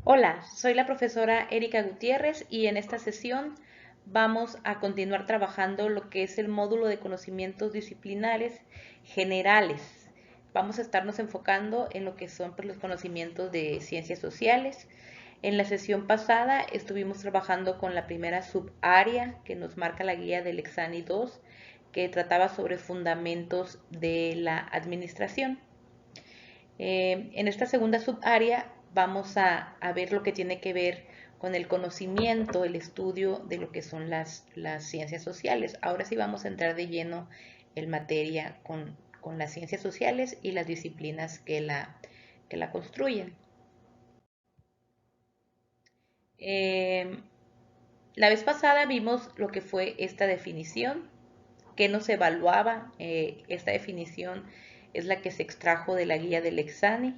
Hola, soy la profesora Erika Gutiérrez y en esta sesión vamos a continuar trabajando lo que es el módulo de conocimientos disciplinares generales. Vamos a estarnos enfocando en lo que son pues, los conocimientos de ciencias sociales. En la sesión pasada estuvimos trabajando con la primera subárea que nos marca la guía del Exani 2, que trataba sobre fundamentos de la administración. En esta segunda subárea vamos a ver lo que tiene que ver con el conocimiento, el estudio de lo que son las ciencias sociales. Ahora sí vamos a entrar de lleno en materia con las ciencias sociales y las disciplinas que la construyen. Eh, la vez pasada vimos lo que fue esta definición, que nos evaluaba. Esta definición es la que se extrajo de la guía del Exani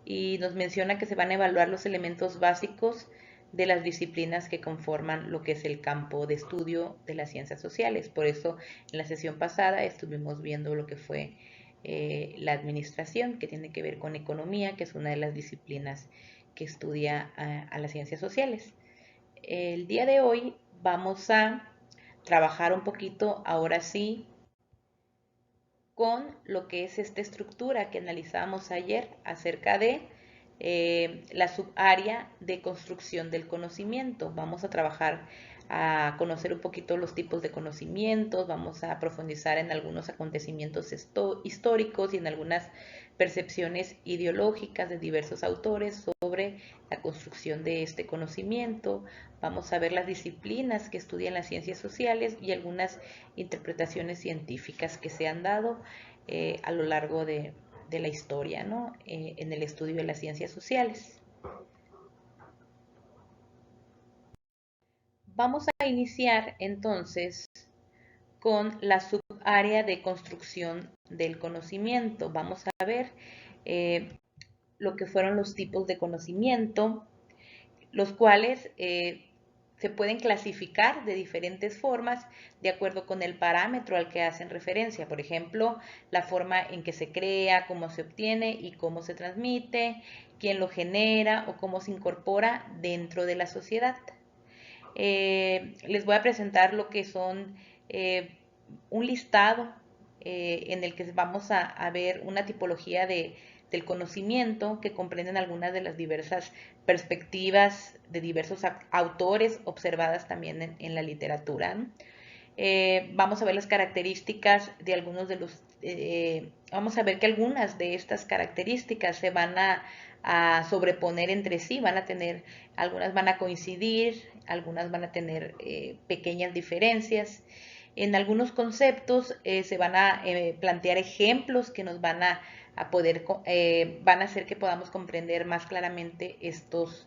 y nos menciona que se van a evaluar los elementos básicos de las disciplinas que conforman lo que es el campo de estudio de las ciencias sociales. Por eso en la sesión pasada estuvimos viendo lo que fue la administración, que tiene que ver con economía, que es una de las disciplinas que estudia a las ciencias sociales. El día de hoy vamos a trabajar un poquito, ahora sí, con lo que es esta estructura que analizábamos ayer acerca de la subárea de construcción del conocimiento. Vamos a trabajar a conocer un poquito los tipos de conocimientos, vamos a profundizar en algunos acontecimientos históricos y en algunas percepciones ideológicas de diversos autores sobre la construcción de este conocimiento. Vamos a ver las disciplinas que estudian las ciencias sociales y algunas interpretaciones científicas que se han dado a lo largo de la historia, ¿no? En el estudio de las ciencias sociales. Vamos a iniciar entonces con la subárea de construcción del conocimiento. Vamos a ver lo que fueron los tipos de conocimiento, los cuales se pueden clasificar de diferentes formas de acuerdo con el parámetro al que hacen referencia. Por ejemplo, la forma en que se crea, cómo se obtiene y cómo se transmite, quién lo genera o cómo se incorpora dentro de la sociedad. Les voy a presentar lo que son un listado en el que vamos a ver una tipología del conocimiento que comprenden algunas de las diversas perspectivas de diversos autores observadas también en la literatura, ¿no? Vamos a ver las características de algunos de los, vamos a ver que algunas de estas características se van a sobreponer entre sí, van a tener, algunas van a coincidir, algunas van a tener pequeñas diferencias. En algunos conceptos se van a plantear ejemplos que nos van a poder, van a hacer que podamos comprender más claramente estos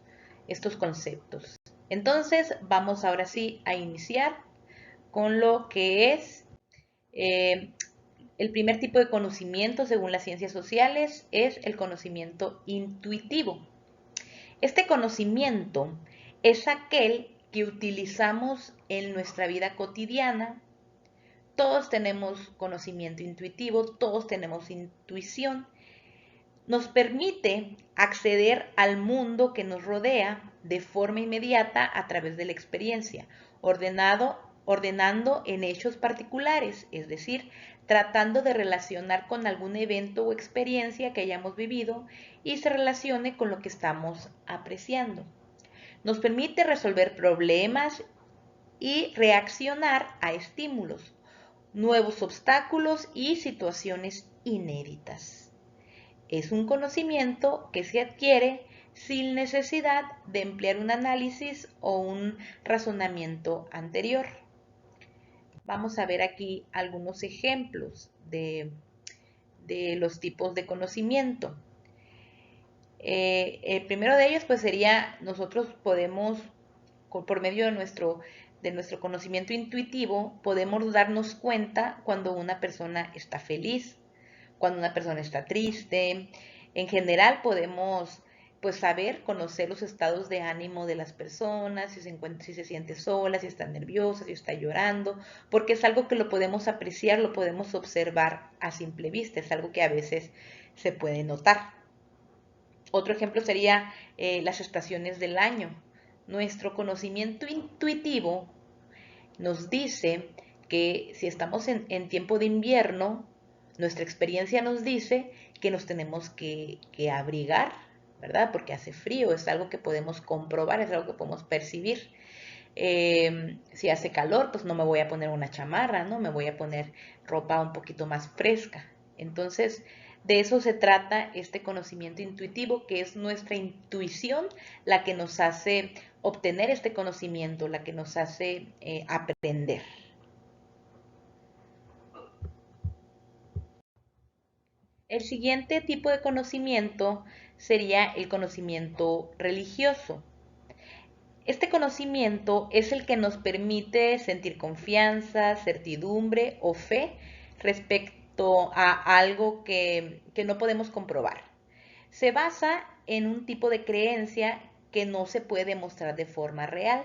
conceptos. Entonces, vamos ahora sí a iniciar con lo que es eh, el primer tipo de conocimiento según las ciencias sociales es el conocimiento intuitivo. Este conocimiento es aquel que utilizamos en nuestra vida cotidiana. Todos tenemos conocimiento intuitivo, todos tenemos intuición. Nos permite acceder al mundo que nos rodea de forma inmediata a través de la experiencia, ordenando en hechos particulares, es decir, tratando de relacionar con algún evento o experiencia que hayamos vivido y se relacione con lo que estamos apreciando. Nos permite resolver problemas y reaccionar a estímulos, nuevos obstáculos y situaciones inéditas. Es un conocimiento que se adquiere sin necesidad de emplear un análisis o un razonamiento anterior. Vamos a ver aquí algunos ejemplos de los tipos de conocimiento. El primero de ellos pues sería nosotros podemos, por medio de nuestro conocimiento intuitivo, podemos darnos cuenta cuando una persona está feliz, cuando una persona está triste. En general podemos pues saber, conocer los estados de ánimo de las personas, si se siente sola, si está nerviosa, si está llorando, porque es algo que lo podemos apreciar, lo podemos observar a simple vista, es algo que a veces se puede notar. Otro ejemplo sería las estaciones del año. Nuestro conocimiento intuitivo nos dice que si estamos en tiempo de invierno, nuestra experiencia nos dice que nos tenemos que abrigar, ¿verdad? Porque hace frío, es algo que podemos comprobar, es algo que podemos percibir. Si hace calor, pues no me voy a poner una chamarra, ¿no? Me voy a poner ropa un poquito más fresca. Entonces, de eso se trata este conocimiento intuitivo, que es nuestra intuición la que nos hace obtener este conocimiento, la que nos hace aprender. El siguiente tipo de conocimiento sería el conocimiento religioso. Este conocimiento es el que nos permite sentir confianza, certidumbre o fe respecto a algo que no podemos comprobar. Se basa en un tipo de creencia que no se puede mostrar de forma real,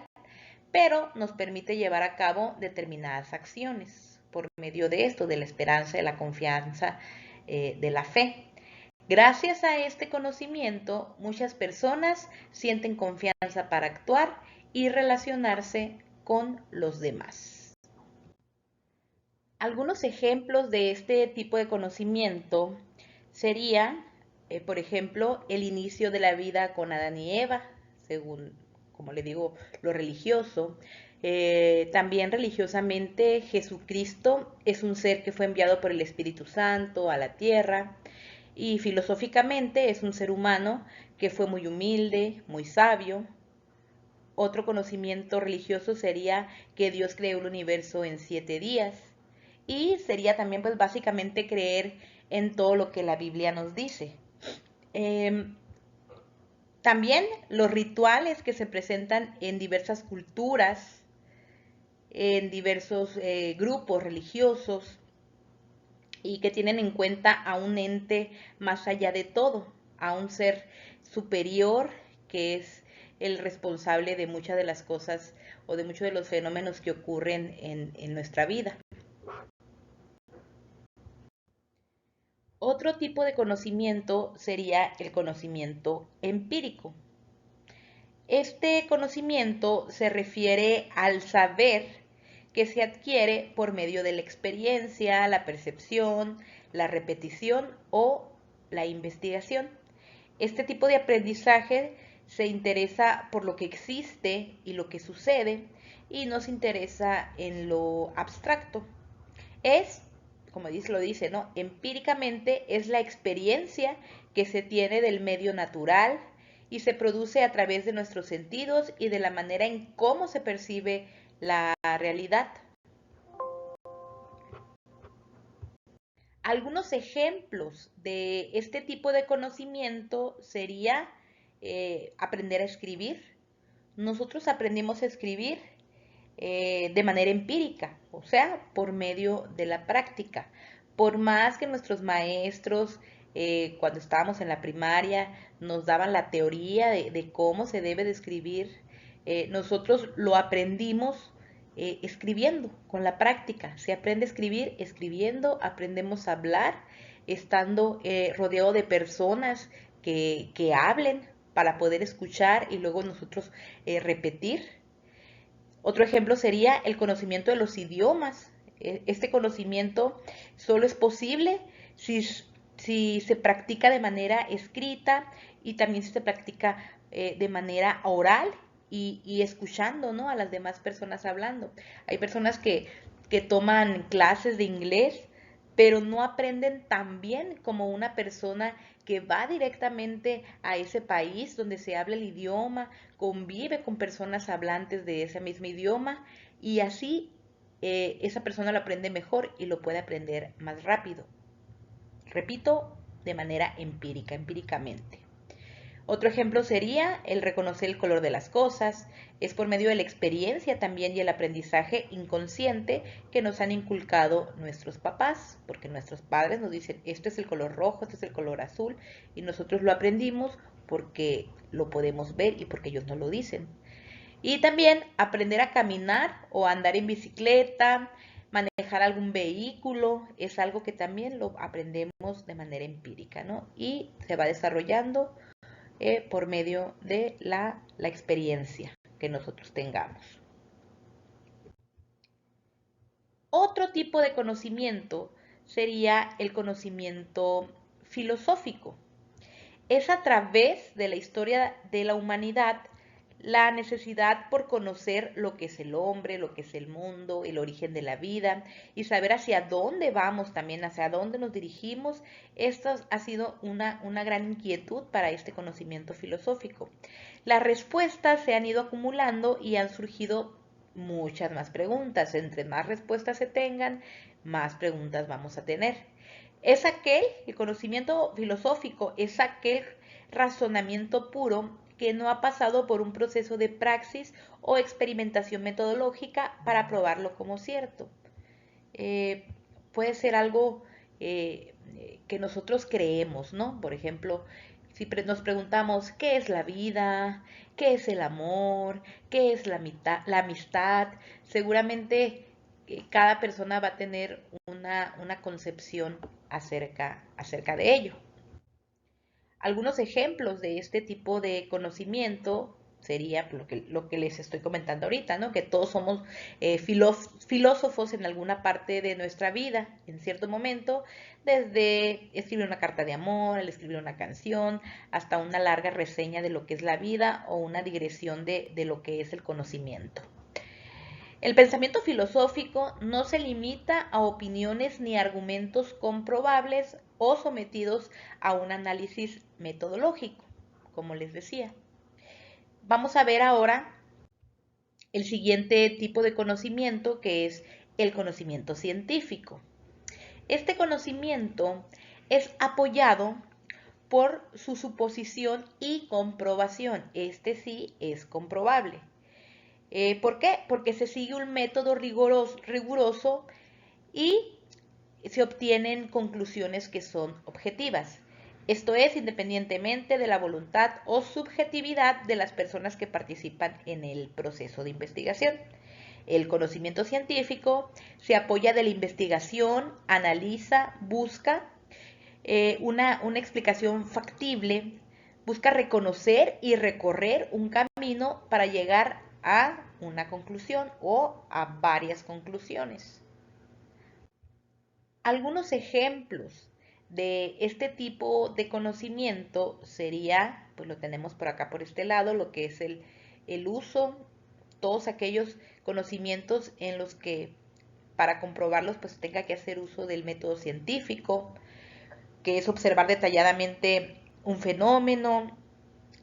pero nos permite llevar a cabo determinadas acciones por medio de esto, de la esperanza, de la confianza, de la fe. Gracias a este conocimiento, muchas personas sienten confianza para actuar y relacionarse con los demás. Algunos ejemplos de este tipo de conocimiento sería, por ejemplo, el inicio de la vida con Adán y Eva, según, como le digo, lo religioso. También religiosamente, Jesucristo es un ser que fue enviado por el Espíritu Santo a la tierra. Y filosóficamente es un ser humano que fue muy humilde, muy sabio. Otro conocimiento religioso sería que Dios creó el universo en 7 días. Y sería también pues básicamente creer en todo lo que la Biblia nos dice. También los rituales que se presentan en diversas culturas, en diversos grupos religiosos, y que tienen en cuenta a un ente más allá de todo, a un ser superior que es el responsable de muchas de las cosas o de muchos de los fenómenos que ocurren en nuestra vida. Otro tipo de conocimiento sería el conocimiento empírico. Este conocimiento se refiere al saber que se adquiere por medio de la experiencia, la percepción, la repetición o la investigación. Este tipo de aprendizaje se interesa por lo que existe y lo que sucede y no se interesa en lo abstracto. Es, como lo dice, ¿no? Empíricamente es la experiencia que se tiene del medio natural y se produce a través de nuestros sentidos y de la manera en cómo se percibe la realidad. Algunos ejemplos de este tipo de conocimiento sería aprender a escribir. Nosotros aprendimos a escribir de manera empírica, o sea, por medio de la práctica. Por más que nuestros maestros, cuando estábamos en la primaria, nos daban la teoría de cómo se debe de escribir, nosotros lo aprendimos escribiendo, con la práctica. Se aprende a escribir escribiendo, aprendemos a hablar, estando rodeado de personas que hablen para poder escuchar y luego nosotros repetir. Otro ejemplo sería el conocimiento de los idiomas. Este conocimiento solo es posible si se practica de manera escrita y también si se practica de manera oral y escuchando, ¿no?, a las demás personas hablando. Hay personas que toman clases de inglés, pero no aprenden tan bien como una persona que va directamente a ese país donde se habla el idioma, convive con personas hablantes de ese mismo idioma y así esa persona lo aprende mejor y lo puede aprender más rápido. Repito, de manera empírica, empíricamente. Otro ejemplo sería el reconocer el color de las cosas. Es por medio de la experiencia también y el aprendizaje inconsciente que nos han inculcado nuestros papás, porque nuestros padres nos dicen, este es el color rojo, este es el color azul, y nosotros lo aprendimos porque lo podemos ver y porque ellos nos lo dicen. Y también aprender a caminar o andar en bicicleta, manejar algún vehículo, es algo que también lo aprendemos de manera empírica, ¿no? Y se va desarrollando por medio de la experiencia que nosotros tengamos. Otro tipo de conocimiento sería el conocimiento filosófico. Es a través de la historia de la humanidad la necesidad por conocer lo que es el hombre, lo que es el mundo, el origen de la vida y saber hacia dónde vamos también, hacia dónde nos dirigimos. Esto ha sido una gran inquietud para este conocimiento filosófico. Las respuestas se han ido acumulando y han surgido muchas más preguntas. Entre más respuestas se tengan, más preguntas vamos a tener. El conocimiento filosófico es aquel razonamiento puro que no ha pasado por un proceso de praxis o experimentación metodológica para probarlo como cierto. Puede ser algo que nosotros creemos, ¿no? Por ejemplo, si nos preguntamos qué es la vida, qué es el amor, qué es la amistad, seguramente cada persona va a tener una concepción acerca de ello. Algunos ejemplos de este tipo de conocimiento sería lo que les estoy comentando ahorita, ¿no? Que todos somos filósofos en alguna parte de nuestra vida, en cierto momento, desde escribir una carta de amor, el escribir una canción, hasta una larga reseña de lo que es la vida o una digresión de lo que es el conocimiento. El pensamiento filosófico no se limita a opiniones ni argumentos comprobables o sometidos a un análisis metodológico, como les decía. Vamos a ver ahora el siguiente tipo de conocimiento, que es el conocimiento científico. Este conocimiento es apoyado por su suposición y comprobación. Este sí es comprobable. ¿Por qué? Porque se sigue un método riguroso y se obtienen conclusiones que son objetivas. Esto es, independientemente de la voluntad o subjetividad de las personas que participan en el proceso de investigación. El conocimiento científico se apoya de la investigación, analiza, busca una explicación factible, busca reconocer y recorrer un camino para llegar a una conclusión o a varias conclusiones. Algunos ejemplos de este tipo de conocimiento sería, pues lo tenemos por acá por este lado, lo que es el uso, todos aquellos conocimientos en los que para comprobarlos pues tenga que hacer uso del método científico, que es observar detalladamente un fenómeno,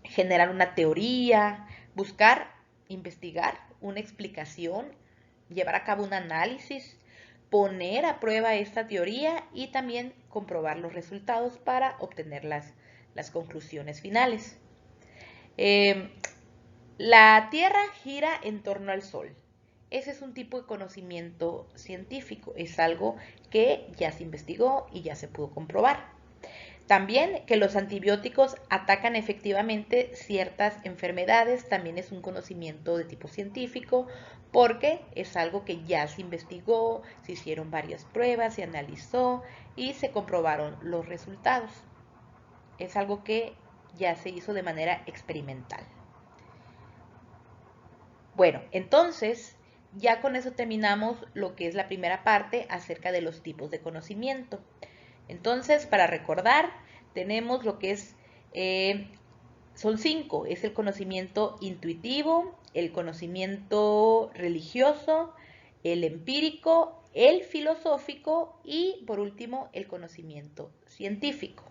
generar una teoría, buscar, investigar una explicación, llevar a cabo un análisis, poner a prueba esta teoría y también comprobar los resultados para obtener las conclusiones finales. La Tierra gira en torno al Sol. Ese es un tipo de conocimiento científico, es algo que ya se investigó y ya se pudo comprobar. También que los antibióticos atacan efectivamente ciertas enfermedades, también es un conocimiento de tipo científico porque es algo que ya se investigó, se hicieron varias pruebas, se analizó y se comprobaron los resultados. Es algo que ya se hizo de manera experimental. Bueno, entonces ya con eso terminamos lo que es la primera parte acerca de los tipos de conocimiento. Entonces, para recordar, tenemos lo que es, son 5, es el conocimiento intuitivo, el conocimiento religioso, el empírico, el filosófico y, por último, el conocimiento científico.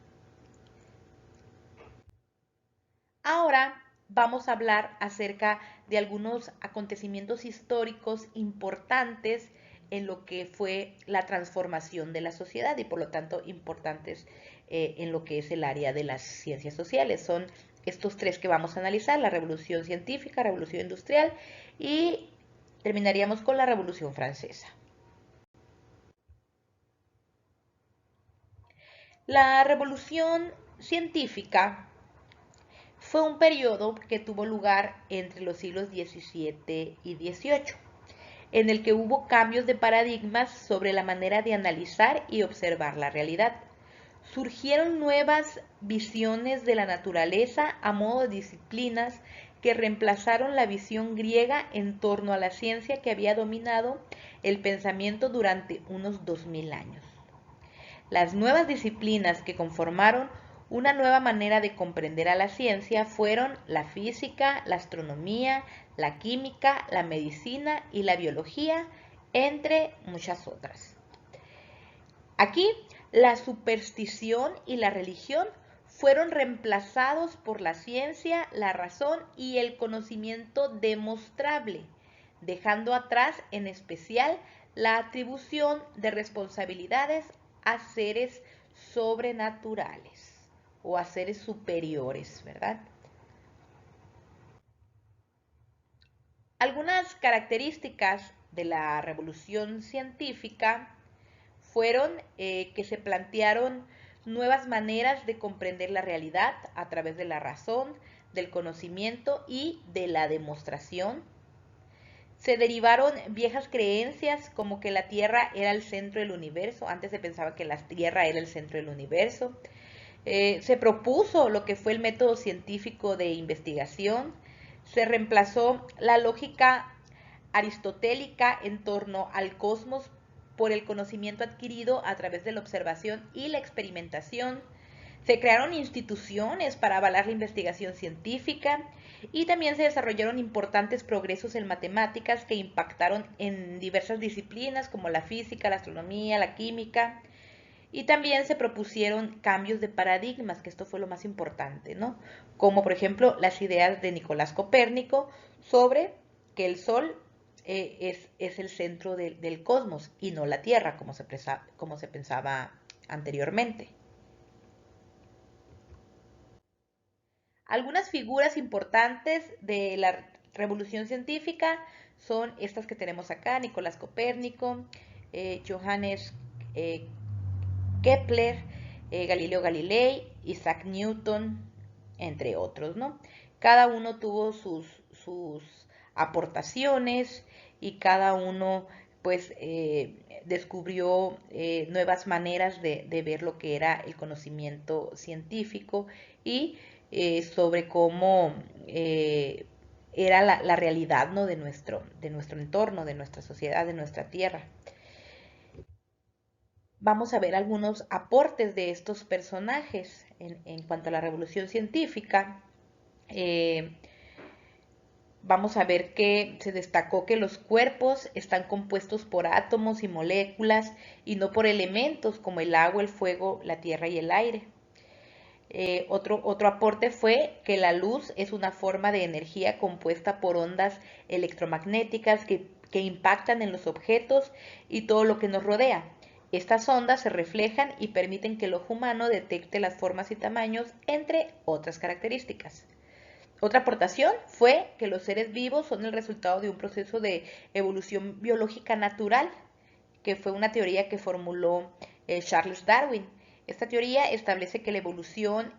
Ahora vamos a hablar acerca de algunos acontecimientos históricos importantes en lo que fue la transformación de la sociedad y por lo tanto importantes en lo que es el área de las ciencias sociales. Son estos 3 que vamos a analizar: la revolución científica, revolución industrial y terminaríamos con la revolución francesa. La revolución científica fue un periodo que tuvo lugar entre los siglos XVII y XVIII, en el que hubo cambios de paradigmas sobre la manera de analizar y observar la realidad. surgieron nuevas visiones de la naturaleza a modo de disciplinas que reemplazaron la visión griega en torno a la ciencia que había dominado el pensamiento durante unos 2000 años. Las nuevas disciplinas que conformaron una nueva manera de comprender a la ciencia fueron la física, la astronomía, la química, la medicina y la biología, entre muchas otras. Aquí, la superstición y la religión fueron reemplazados por la ciencia, la razón y el conocimiento demostrable, dejando atrás en especial la atribución de responsabilidades a seres sobrenaturales o a seres superiores, ¿verdad? Algunas características de la revolución científica fueron que se plantearon nuevas maneras de comprender la realidad a través de la razón, del conocimiento y de la demostración. Se derivaron viejas creencias como que la Tierra era el centro del universo. Antes se pensaba que la Tierra era el centro del universo. Se propuso lo que fue el método científico de investigación. Se reemplazó la lógica aristotélica en torno al cosmos por el conocimiento adquirido a través de la observación y la experimentación. Se crearon instituciones para avalar la investigación científica y también se desarrollaron importantes progresos en matemáticas que impactaron en diversas disciplinas como la física, la astronomía, la química. Y también se propusieron cambios de paradigmas, que esto fue lo más importante, ¿no? Como por ejemplo las ideas de Nicolás Copérnico sobre que el Sol es el centro del cosmos y no la Tierra, como se pensaba anteriormente. Algunas figuras importantes de la revolución científica son estas que tenemos acá: Nicolás Copérnico, Johannes Kepler, Galileo Galilei, Isaac Newton, entre otros, ¿no? Cada uno tuvo sus aportaciones y cada uno pues descubrió nuevas maneras de ver lo que era el conocimiento científico y sobre cómo era la realidad, ¿no? de nuestro entorno, de nuestra sociedad, de nuestra tierra. Vamos a ver algunos aportes de estos personajes en cuanto a la revolución científica. Vamos a ver que se destacó que los cuerpos están compuestos por átomos y moléculas y no por elementos como el agua, el fuego, la tierra y el aire. Otro aporte fue que la luz es una forma de energía compuesta por ondas electromagnéticas que impactan en los objetos y todo lo que nos rodea. Estas ondas se reflejan y permiten que el ojo humano detecte las formas y tamaños, entre otras características. Otra aportación fue que los seres vivos son el resultado de un proceso de evolución biológica natural, que fue una teoría que formuló Charles Darwin. Esta teoría establece que la evolución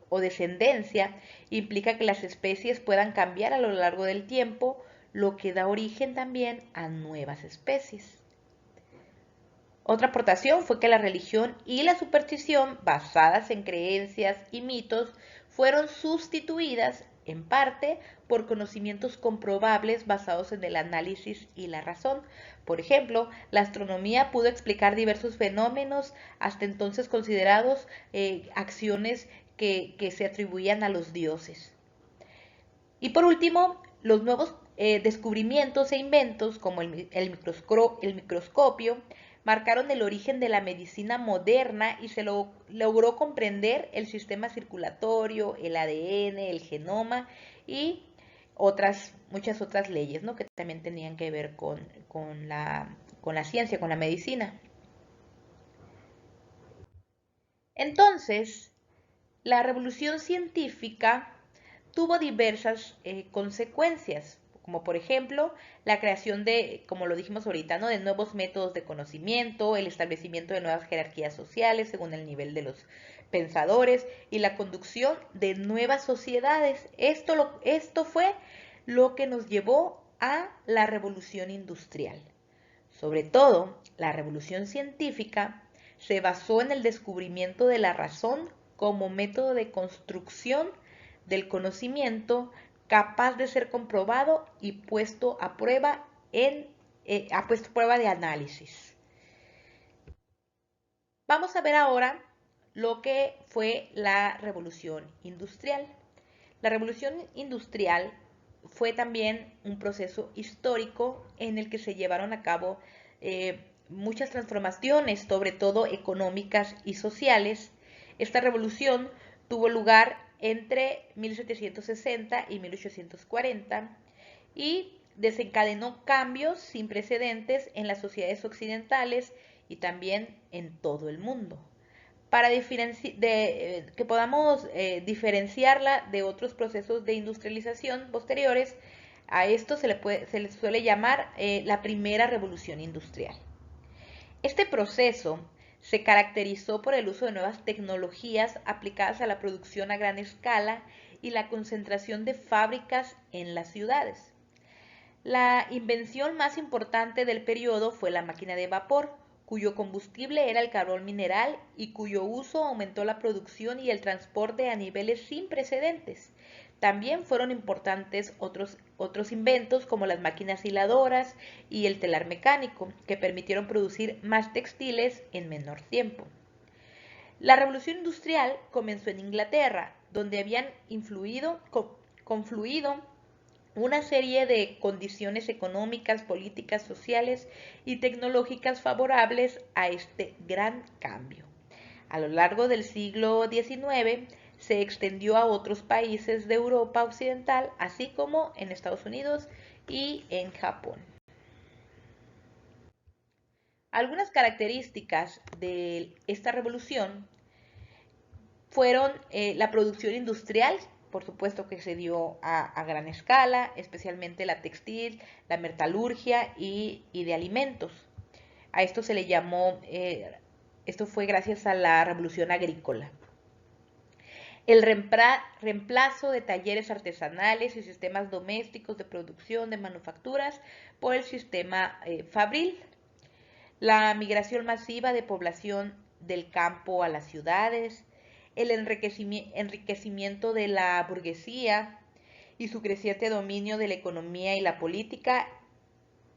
o descendencia implica que las especies puedan cambiar a lo largo del tiempo, lo que da origen también a nuevas especies. Otra aportación fue que la religión y la superstición, basadas en creencias y mitos, fueron sustituidas en parte por conocimientos comprobables basados en el análisis y la razón. Por ejemplo, la astronomía pudo explicar diversos fenómenos hasta entonces considerados acciones que se atribuían a los dioses. Y por último, los nuevos descubrimientos e inventos como el microscopio marcaron el origen de la medicina moderna y se logró comprender el sistema circulatorio, el ADN, el genoma y muchas otras leyes, ¿no? Que también tenían que ver con la ciencia, con la medicina. Entonces, la revolución científica tuvo diversas consecuencias, como por ejemplo la creación de, como lo dijimos ahorita, ¿no? de nuevos métodos de conocimiento, el establecimiento de nuevas jerarquías sociales según el nivel de los pensadores y la conducción de nuevas sociedades. Esto fue lo que nos llevó a la revolución industrial. Sobre todo, la revolución científica se basó en el descubrimiento de la razón como método de construcción del conocimiento capaz de ser comprobado y puesto a prueba de análisis. Vamos a ver ahora lo que fue la revolución industrial. La revolución industrial fue también un proceso histórico en el que se llevaron a cabo muchas transformaciones, sobre todo económicas y sociales. Esta revolución tuvo lugar entre 1760 y 1840 y desencadenó cambios sin precedentes en las sociedades occidentales y también en todo el mundo. Para que podamos diferenciarla de otros procesos de industrialización posteriores, a esto se le suele llamar la primera revolución industrial. Este proceso se caracterizó por el uso de nuevas tecnologías aplicadas a la producción a gran escala y la concentración de fábricas en las ciudades. La invención más importante del periodo fue la máquina de vapor, cuyo combustible era el carbón mineral y cuyo uso aumentó la producción y el transporte a niveles sin precedentes. También fueron importantes otros inventos como las máquinas hiladoras y el telar mecánico, que permitieron producir más textiles en menor tiempo. La revolución industrial comenzó en Inglaterra, donde habían confluido una serie de condiciones económicas, políticas, sociales y tecnológicas favorables a este gran cambio. A lo largo del siglo XIX se extendió a otros países de Europa occidental, así como en Estados Unidos y en Japón. Algunas características de esta revolución fueron la producción industrial, por supuesto que se dio a gran escala, especialmente la textil, la metalurgia y de alimentos. A esto se le llamó, esto fue gracias a la revolución agrícola. El reemplazo de talleres artesanales y sistemas domésticos de producción de manufacturas por el sistema fabril. La migración masiva de población del campo a las ciudades, el enriquecimiento de la burguesía y su creciente dominio de la economía y la política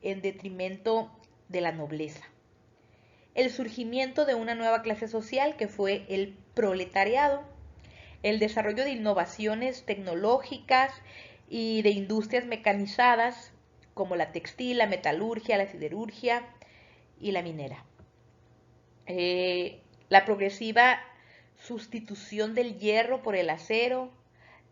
en detrimento de la nobleza. El surgimiento de una nueva clase social que fue el proletariado, el desarrollo de innovaciones tecnológicas y de industrias mecanizadas como la textil, la metalurgia, la siderurgia y la minera. La progresiva sustitución del hierro por el acero,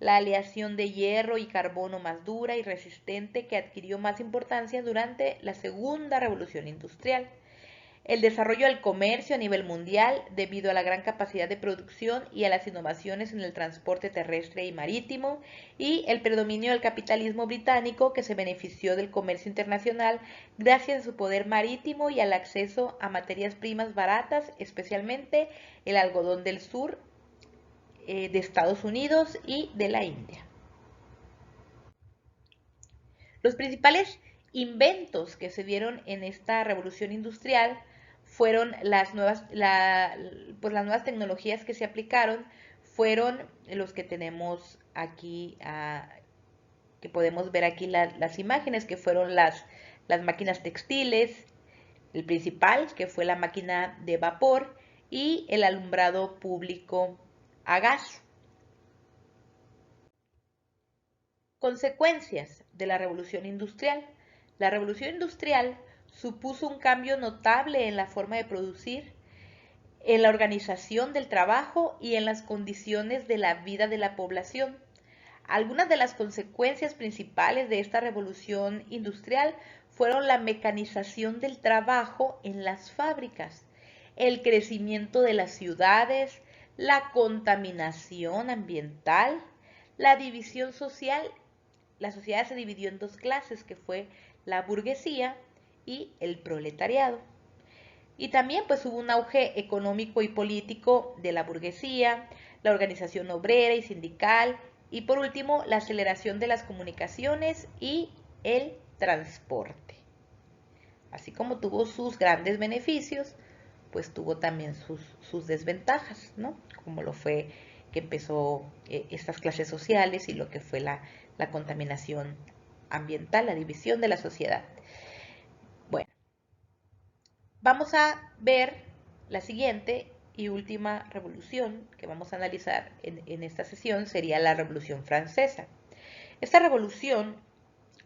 la aleación de hierro y carbono más dura y resistente que adquirió más importancia durante la Segunda Revolución Industrial. El desarrollo del comercio a nivel mundial debido a la gran capacidad de producción y a las innovaciones en el transporte terrestre y marítimo, y el predominio del capitalismo británico que se benefició del comercio internacional gracias a su poder marítimo y al acceso a materias primas baratas, especialmente el algodón del sur de Estados Unidos y de la India. Los principales inventos que se dieron en esta revolución industrial fueron las nuevas tecnologías que se aplicaron, fueron los que tenemos aquí, que podemos ver aquí las imágenes, que fueron las máquinas textiles, el principal, que fue la máquina de vapor, y el alumbrado público a gas. Consecuencias de la revolución industrial. La revolución industrial supuso un cambio notable en la forma de producir, en la organización del trabajo y en las condiciones de la vida de la población. Algunas de las consecuencias principales de esta revolución industrial fueron la mecanización del trabajo en las fábricas, el crecimiento de las ciudades, la contaminación ambiental, la división social. La sociedad se dividió en dos clases, que fue la burguesía y el proletariado. Y también pues hubo un auge económico y político de la burguesía, la organización obrera y sindical, y por último la aceleración de las comunicaciones y el transporte. Así como tuvo sus grandes beneficios, pues tuvo también sus desventajas, ¿no? Como lo fue que empezó estas clases sociales y lo que fue la contaminación ambiental, la división de la sociedad. Bueno, vamos a ver la siguiente y última revolución que vamos a analizar en esta sesión sería la Revolución Francesa. Esta revolución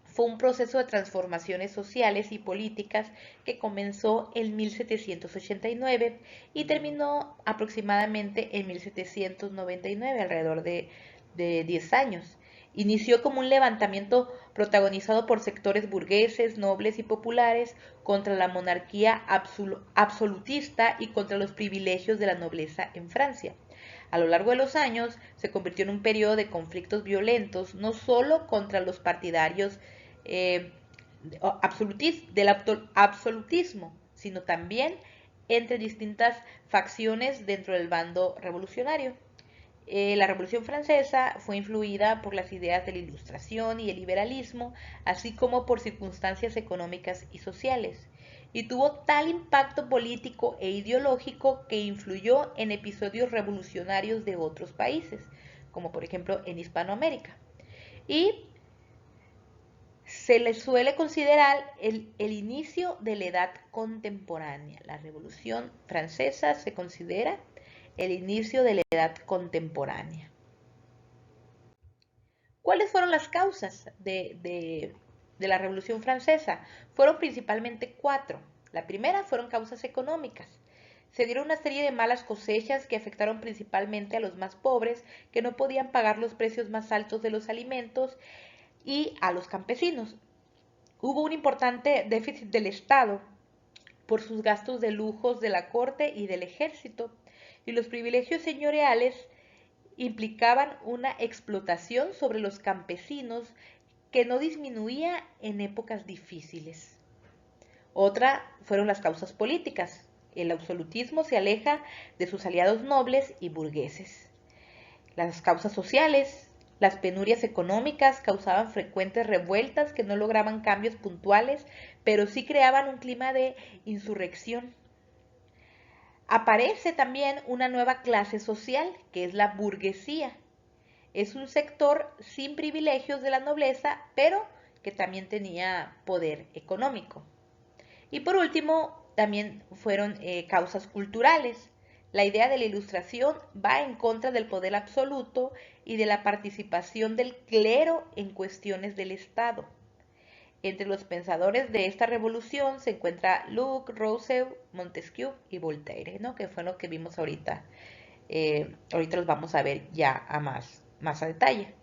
fue un proceso de transformaciones sociales y políticas que comenzó en 1789 y terminó aproximadamente en 1799, alrededor de 10 años. Inició como un levantamiento protagonizado por sectores burgueses, nobles y populares contra la monarquía absolutista y contra los privilegios de la nobleza en Francia. A lo largo de los años se convirtió en un periodo de conflictos violentos, no solo contra los partidarios eh, del absolutismo, sino también entre distintas facciones dentro del bando revolucionario. La Revolución Francesa fue influida por las ideas de la Ilustración y el liberalismo, así como por circunstancias económicas y sociales, y tuvo tal impacto político e ideológico que influyó en episodios revolucionarios de otros países, como por ejemplo en Hispanoamérica. Y se le suele considerar el inicio de la edad contemporánea. La Revolución Francesa se considera el inicio de la edad contemporánea. ¿Cuáles fueron las causas de la Revolución Francesa? Fueron principalmente cuatro. La primera fueron causas económicas. Se dieron una serie de malas cosechas que afectaron principalmente a los más pobres, que no podían pagar los precios más altos de los alimentos, y a los campesinos. Hubo un importante déficit del Estado por sus gastos de lujos de la corte y del ejército, y los privilegios señoriales implicaban una explotación sobre los campesinos que no disminuía en épocas difíciles. Otra fueron las causas políticas. El absolutismo se aleja de sus aliados nobles y burgueses. Las causas sociales. Las penurias económicas causaban frecuentes revueltas que no lograban cambios puntuales, pero sí creaban un clima de insurrección. Aparece también una nueva clase social, que es la burguesía. Es un sector sin privilegios de la nobleza, pero que también tenía poder económico. Y por último, también fueron causas culturales. La idea de la Ilustración va en contra del poder absoluto y de la participación del clero en cuestiones del Estado. Entre los pensadores de esta revolución se encuentra Locke, Rousseau, Montesquieu y Voltaire, ¿no? Que fue lo que vimos ahorita. Ahorita los vamos a ver ya más a detalle.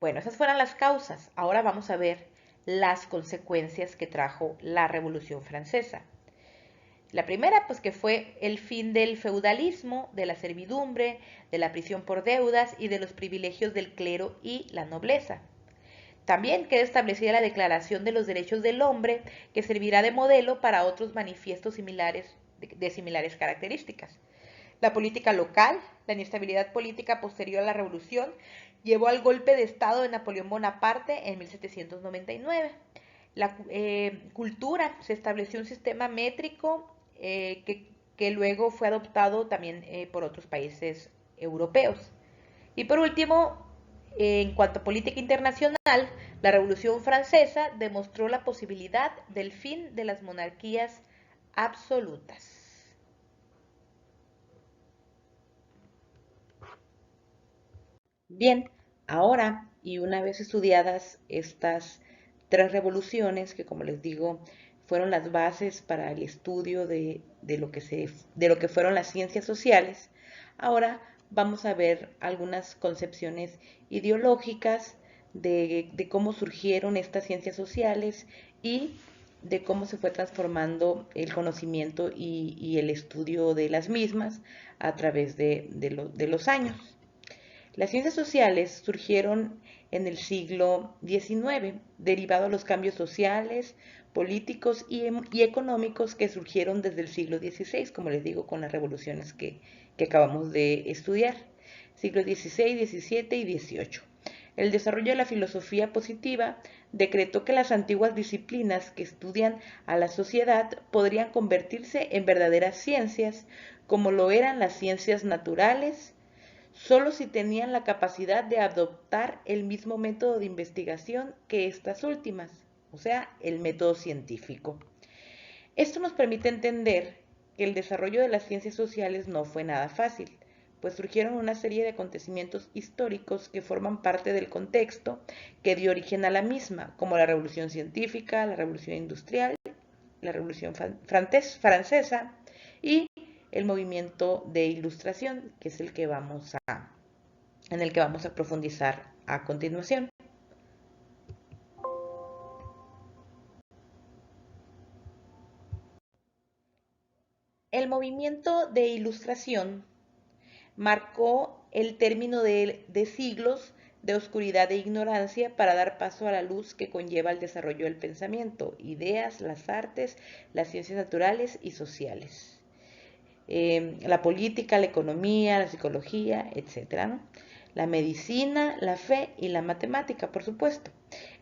Bueno, esas fueron las causas. Ahora vamos a ver las consecuencias que trajo la Revolución Francesa. La primera, pues que fue el fin del feudalismo, de la servidumbre, de la prisión por deudas y de los privilegios del clero y la nobleza. También queda establecida la Declaración de los Derechos del Hombre, que servirá de modelo para otros manifiestos similares, de similares características. La política local, la inestabilidad política posterior a la revolución, llevó al golpe de Estado de Napoleón Bonaparte en 1799. La cultura, se estableció un sistema métrico que luego fue adoptado también por otros países europeos. Y por último, en cuanto a política internacional, la Revolución Francesa demostró la posibilidad del fin de las monarquías absolutas. Bien, ahora y una vez estudiadas estas tres revoluciones, que como les digo, fueron las bases para el estudio de lo que fueron las ciencias sociales, ahora vamos a ver algunas concepciones ideológicas de cómo surgieron estas ciencias sociales y de cómo se fue transformando el conocimiento y el estudio de las mismas a través de los años. Las ciencias sociales surgieron en el siglo XIX, derivado de los cambios sociales, políticos y económicos que surgieron desde el siglo XVI, como les digo, con las revoluciones que acabamos de estudiar, siglo XVI, XVII y XVIII. el desarrollo de la filosofía positiva decretó que las antiguas disciplinas que estudian a la sociedad podrían convertirse en verdaderas ciencias, como lo eran las ciencias naturales, solo si tenían la capacidad de adoptar el mismo método de investigación que estas últimas, o sea, el método científico. Esto nos permite entender que el desarrollo de las ciencias sociales no fue nada fácil, pues surgieron una serie de acontecimientos históricos que forman parte del contexto que dio origen a la misma, como la Revolución Científica, la Revolución Industrial, la Revolución Francesa y el movimiento de Ilustración, que es en el que vamos a profundizar a continuación. El movimiento de Ilustración marcó el término de siglos de oscuridad e ignorancia para dar paso a la luz que conlleva el desarrollo del pensamiento, ideas, las artes, las ciencias naturales y sociales. La política, la economía, la psicología, etcétera, ¿no? La medicina, la fe y la matemática, por supuesto.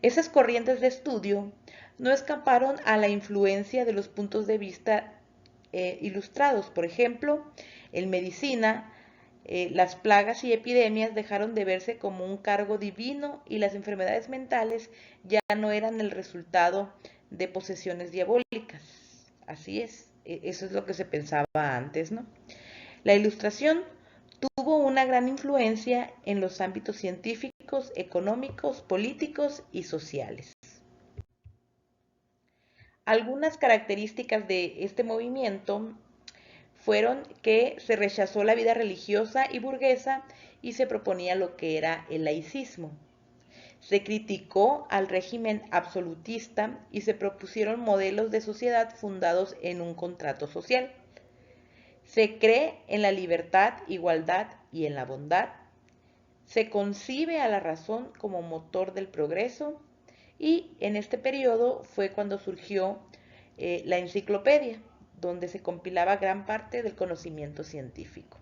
Esas corrientes de estudio no escaparon a la influencia de los puntos de vista ilustrados. Por ejemplo, en medicina, las plagas y epidemias dejaron de verse como un cargo divino y las enfermedades mentales ya no eran el resultado de posesiones diabólicas. Así es, eso es lo que se pensaba antes, ¿no? La ilustración tuvo una gran influencia en los ámbitos científicos, económicos, políticos y sociales. Algunas características de este movimiento fueron que se rechazó la vida religiosa y burguesa y se proponía lo que era el laicismo. Se criticó al régimen absolutista y se propusieron modelos de sociedad fundados en un contrato social. Se cree en la libertad, igualdad y en la bondad. Se concibe a la razón como motor del progreso y en este periodo fue cuando surgió la enciclopedia, donde se compilaba gran parte del conocimiento científico.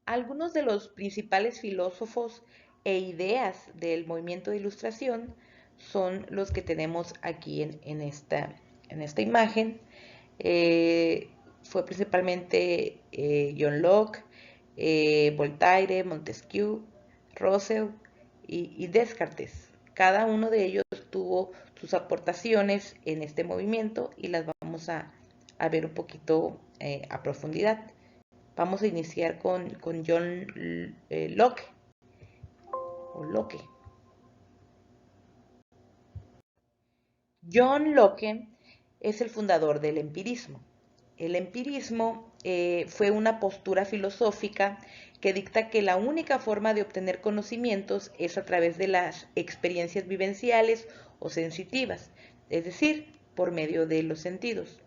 Algunos de los principales filósofos e ideas del movimiento de Ilustración son los que tenemos aquí en esta imagen. Fue principalmente John Locke, Voltaire, Montesquieu, Russell y Descartes. Cada uno de ellos tuvo sus aportaciones en este movimiento y las vamos a ver un poquito a profundidad. Vamos a iniciar con John Locke o Locke. John Locke es el fundador del empirismo. El empirismo fue una postura filosófica que dicta que la única forma de obtener conocimientos es a través de las experiencias vivenciales o sensitivas, es decir, por medio de los sentidos.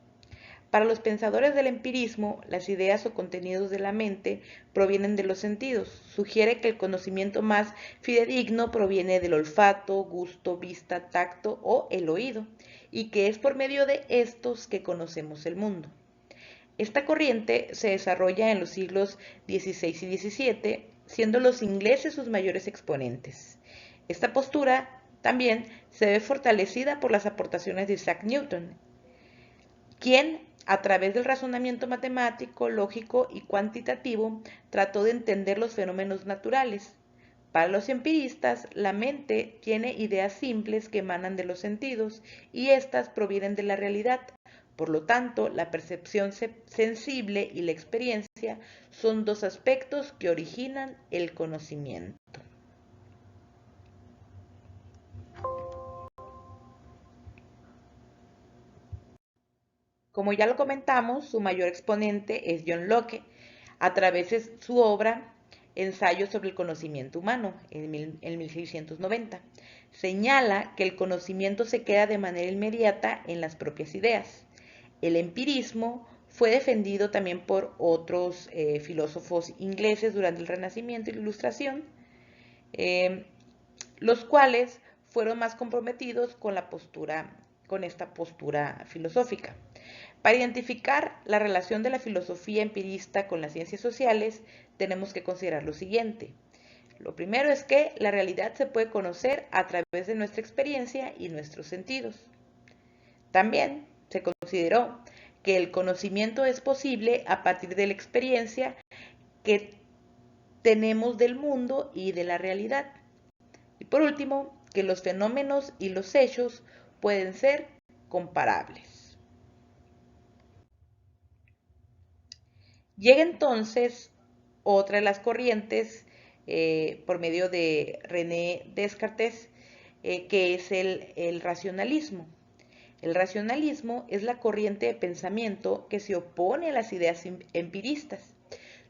Para los pensadores del empirismo, las ideas o contenidos de la mente provienen de los sentidos. Sugiere que el conocimiento más fidedigno proviene del olfato, gusto, vista, tacto o el oído, y que es por medio de estos que conocemos el mundo. Esta corriente se desarrolla en los siglos XVI y XVII, siendo los ingleses sus mayores exponentes. Esta postura también se ve fortalecida por las aportaciones de Isaac Newton, quien a través del razonamiento matemático, lógico y cuantitativo trató de entender los fenómenos naturales. Para los empiristas, la mente tiene ideas simples que emanan de los sentidos y éstas provienen de la realidad. Por lo tanto, la percepción sensible y la experiencia son dos aspectos que originan el conocimiento. Como ya lo comentamos, su mayor exponente es John Locke, a través de su obra Ensayo sobre el conocimiento humano, en 1690. Señala que el conocimiento se queda de manera inmediata en las propias ideas. El empirismo fue defendido también por otros filósofos ingleses durante el Renacimiento y la Ilustración, los cuales fueron más comprometidos con esta postura filosófica. Para identificar la relación de la filosofía empirista con las ciencias sociales, tenemos que considerar lo siguiente. Lo primero es que la realidad se puede conocer a través de nuestra experiencia y nuestros sentidos. También se consideró que el conocimiento es posible a partir de la experiencia que tenemos del mundo y de la realidad. Y por último, que los fenómenos y los hechos pueden ser comparables. Llega entonces otra de las corrientes por medio de René Descartes, que es el racionalismo. El racionalismo es la corriente de pensamiento que se opone a las ideas empiristas.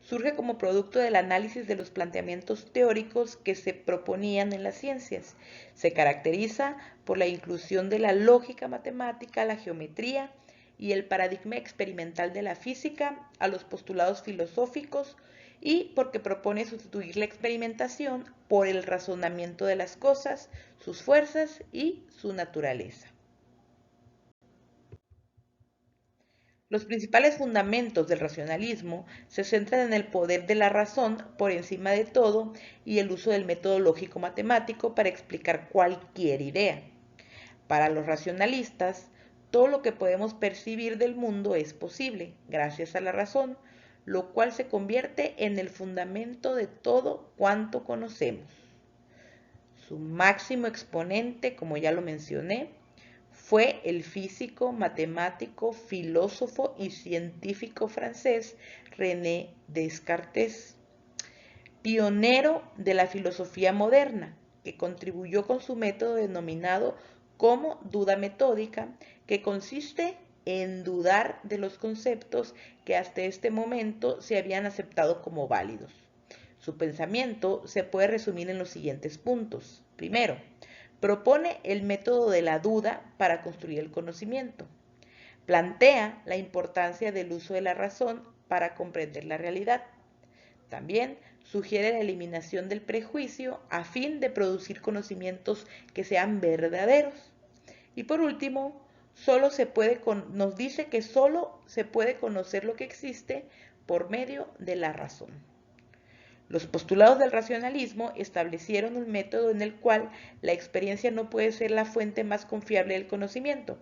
Surge como producto del análisis de los planteamientos teóricos que se proponían en las ciencias. Se caracteriza por la inclusión de la lógica matemática, la geometría y el paradigma experimental de la física a los postulados filosóficos, y porque propone sustituir la experimentación por el razonamiento de las cosas, sus fuerzas y su naturaleza. Los principales fundamentos del racionalismo se centran en el poder de la razón por encima de todo y el uso del método lógico-matemático para explicar cualquier idea. Para los racionalistas, todo lo que podemos percibir del mundo es posible, gracias a la razón, lo cual se convierte en el fundamento de todo cuanto conocemos. Su máximo exponente, como ya lo mencioné, fue el físico, matemático, filósofo y científico francés René Descartes, pionero de la filosofía moderna, que contribuyó con su método denominado como duda metódica, que consiste en dudar de los conceptos que hasta este momento se habían aceptado como válidos. Su pensamiento se puede resumir en los siguientes puntos. Primero, propone el método de la duda para construir el conocimiento. Plantea la importancia del uso de la razón para comprender la realidad. También sugiere la eliminación del prejuicio a fin de producir conocimientos que sean verdaderos. Y por último, nos dice que solo se puede conocer lo que existe por medio de la razón. Los postulados del racionalismo establecieron un método en el cual la experiencia no puede ser la fuente más confiable del conocimiento,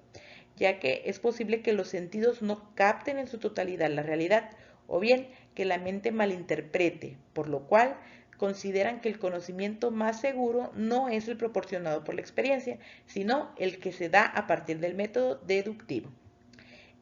ya que es posible que los sentidos no capten en su totalidad la realidad, o bien que la mente malinterprete, por lo cual consideran que el conocimiento más seguro no es el proporcionado por la experiencia, sino el que se da a partir del método deductivo.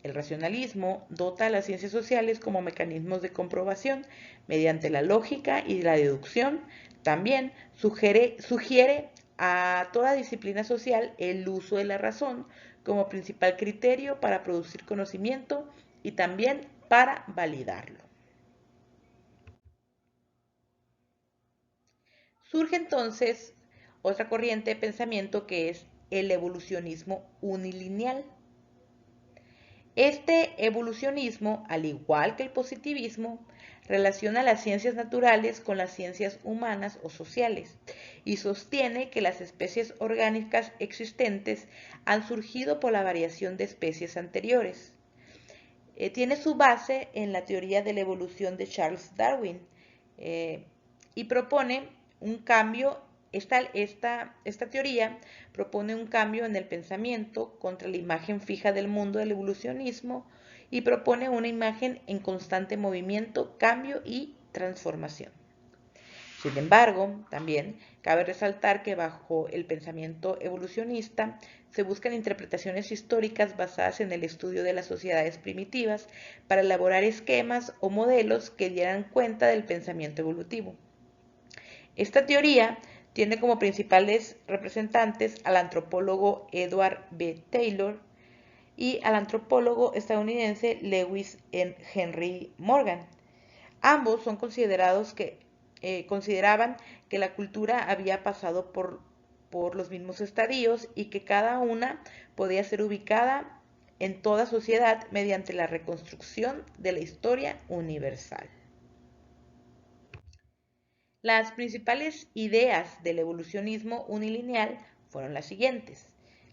El racionalismo dota a las ciencias sociales como mecanismos de comprobación mediante la lógica y la deducción. También sugiere a toda disciplina social el uso de la razón como principal criterio para producir conocimiento y también para validarlo. Surge entonces otra corriente de pensamiento que es el evolucionismo unilineal. Este evolucionismo, al igual que el positivismo, relaciona las ciencias naturales con las ciencias humanas o sociales y sostiene que las especies orgánicas existentes han surgido por la variación de especies anteriores. Tiene su base en la teoría de la evolución de Charles Darwin y propone un cambio. Esta teoría propone un cambio en el pensamiento contra la imagen fija del mundo del evolucionismo y propone una imagen en constante movimiento, cambio y transformación. Sin embargo, también cabe resaltar que bajo el pensamiento evolucionista se buscan interpretaciones históricas basadas en el estudio de las sociedades primitivas para elaborar esquemas o modelos que dieran cuenta del pensamiento evolutivo. Esta teoría tiene como principales representantes al antropólogo Edward B. Taylor y al antropólogo estadounidense Lewis Henry Morgan. Ambos son consideraban que la cultura había pasado por los mismos estadios y que cada una podía ser ubicada en toda sociedad mediante la reconstrucción de la historia universal. Las principales ideas del evolucionismo unilineal fueron las siguientes.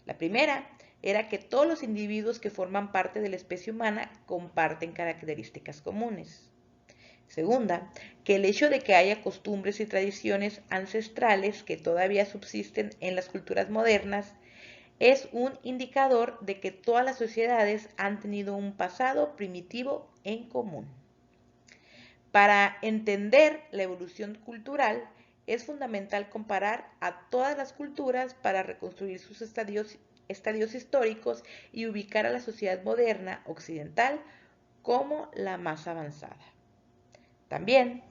La primera era que todos los individuos que forman parte de la especie humana comparten características comunes. Segunda, que el hecho de que haya costumbres y tradiciones ancestrales que todavía subsisten en las culturas modernas es un indicador de que todas las sociedades han tenido un pasado primitivo en común. Para entender la evolución cultural, es fundamental comparar a todas las culturas para reconstruir sus estadios históricos y ubicar a la sociedad moderna occidental como la más avanzada. También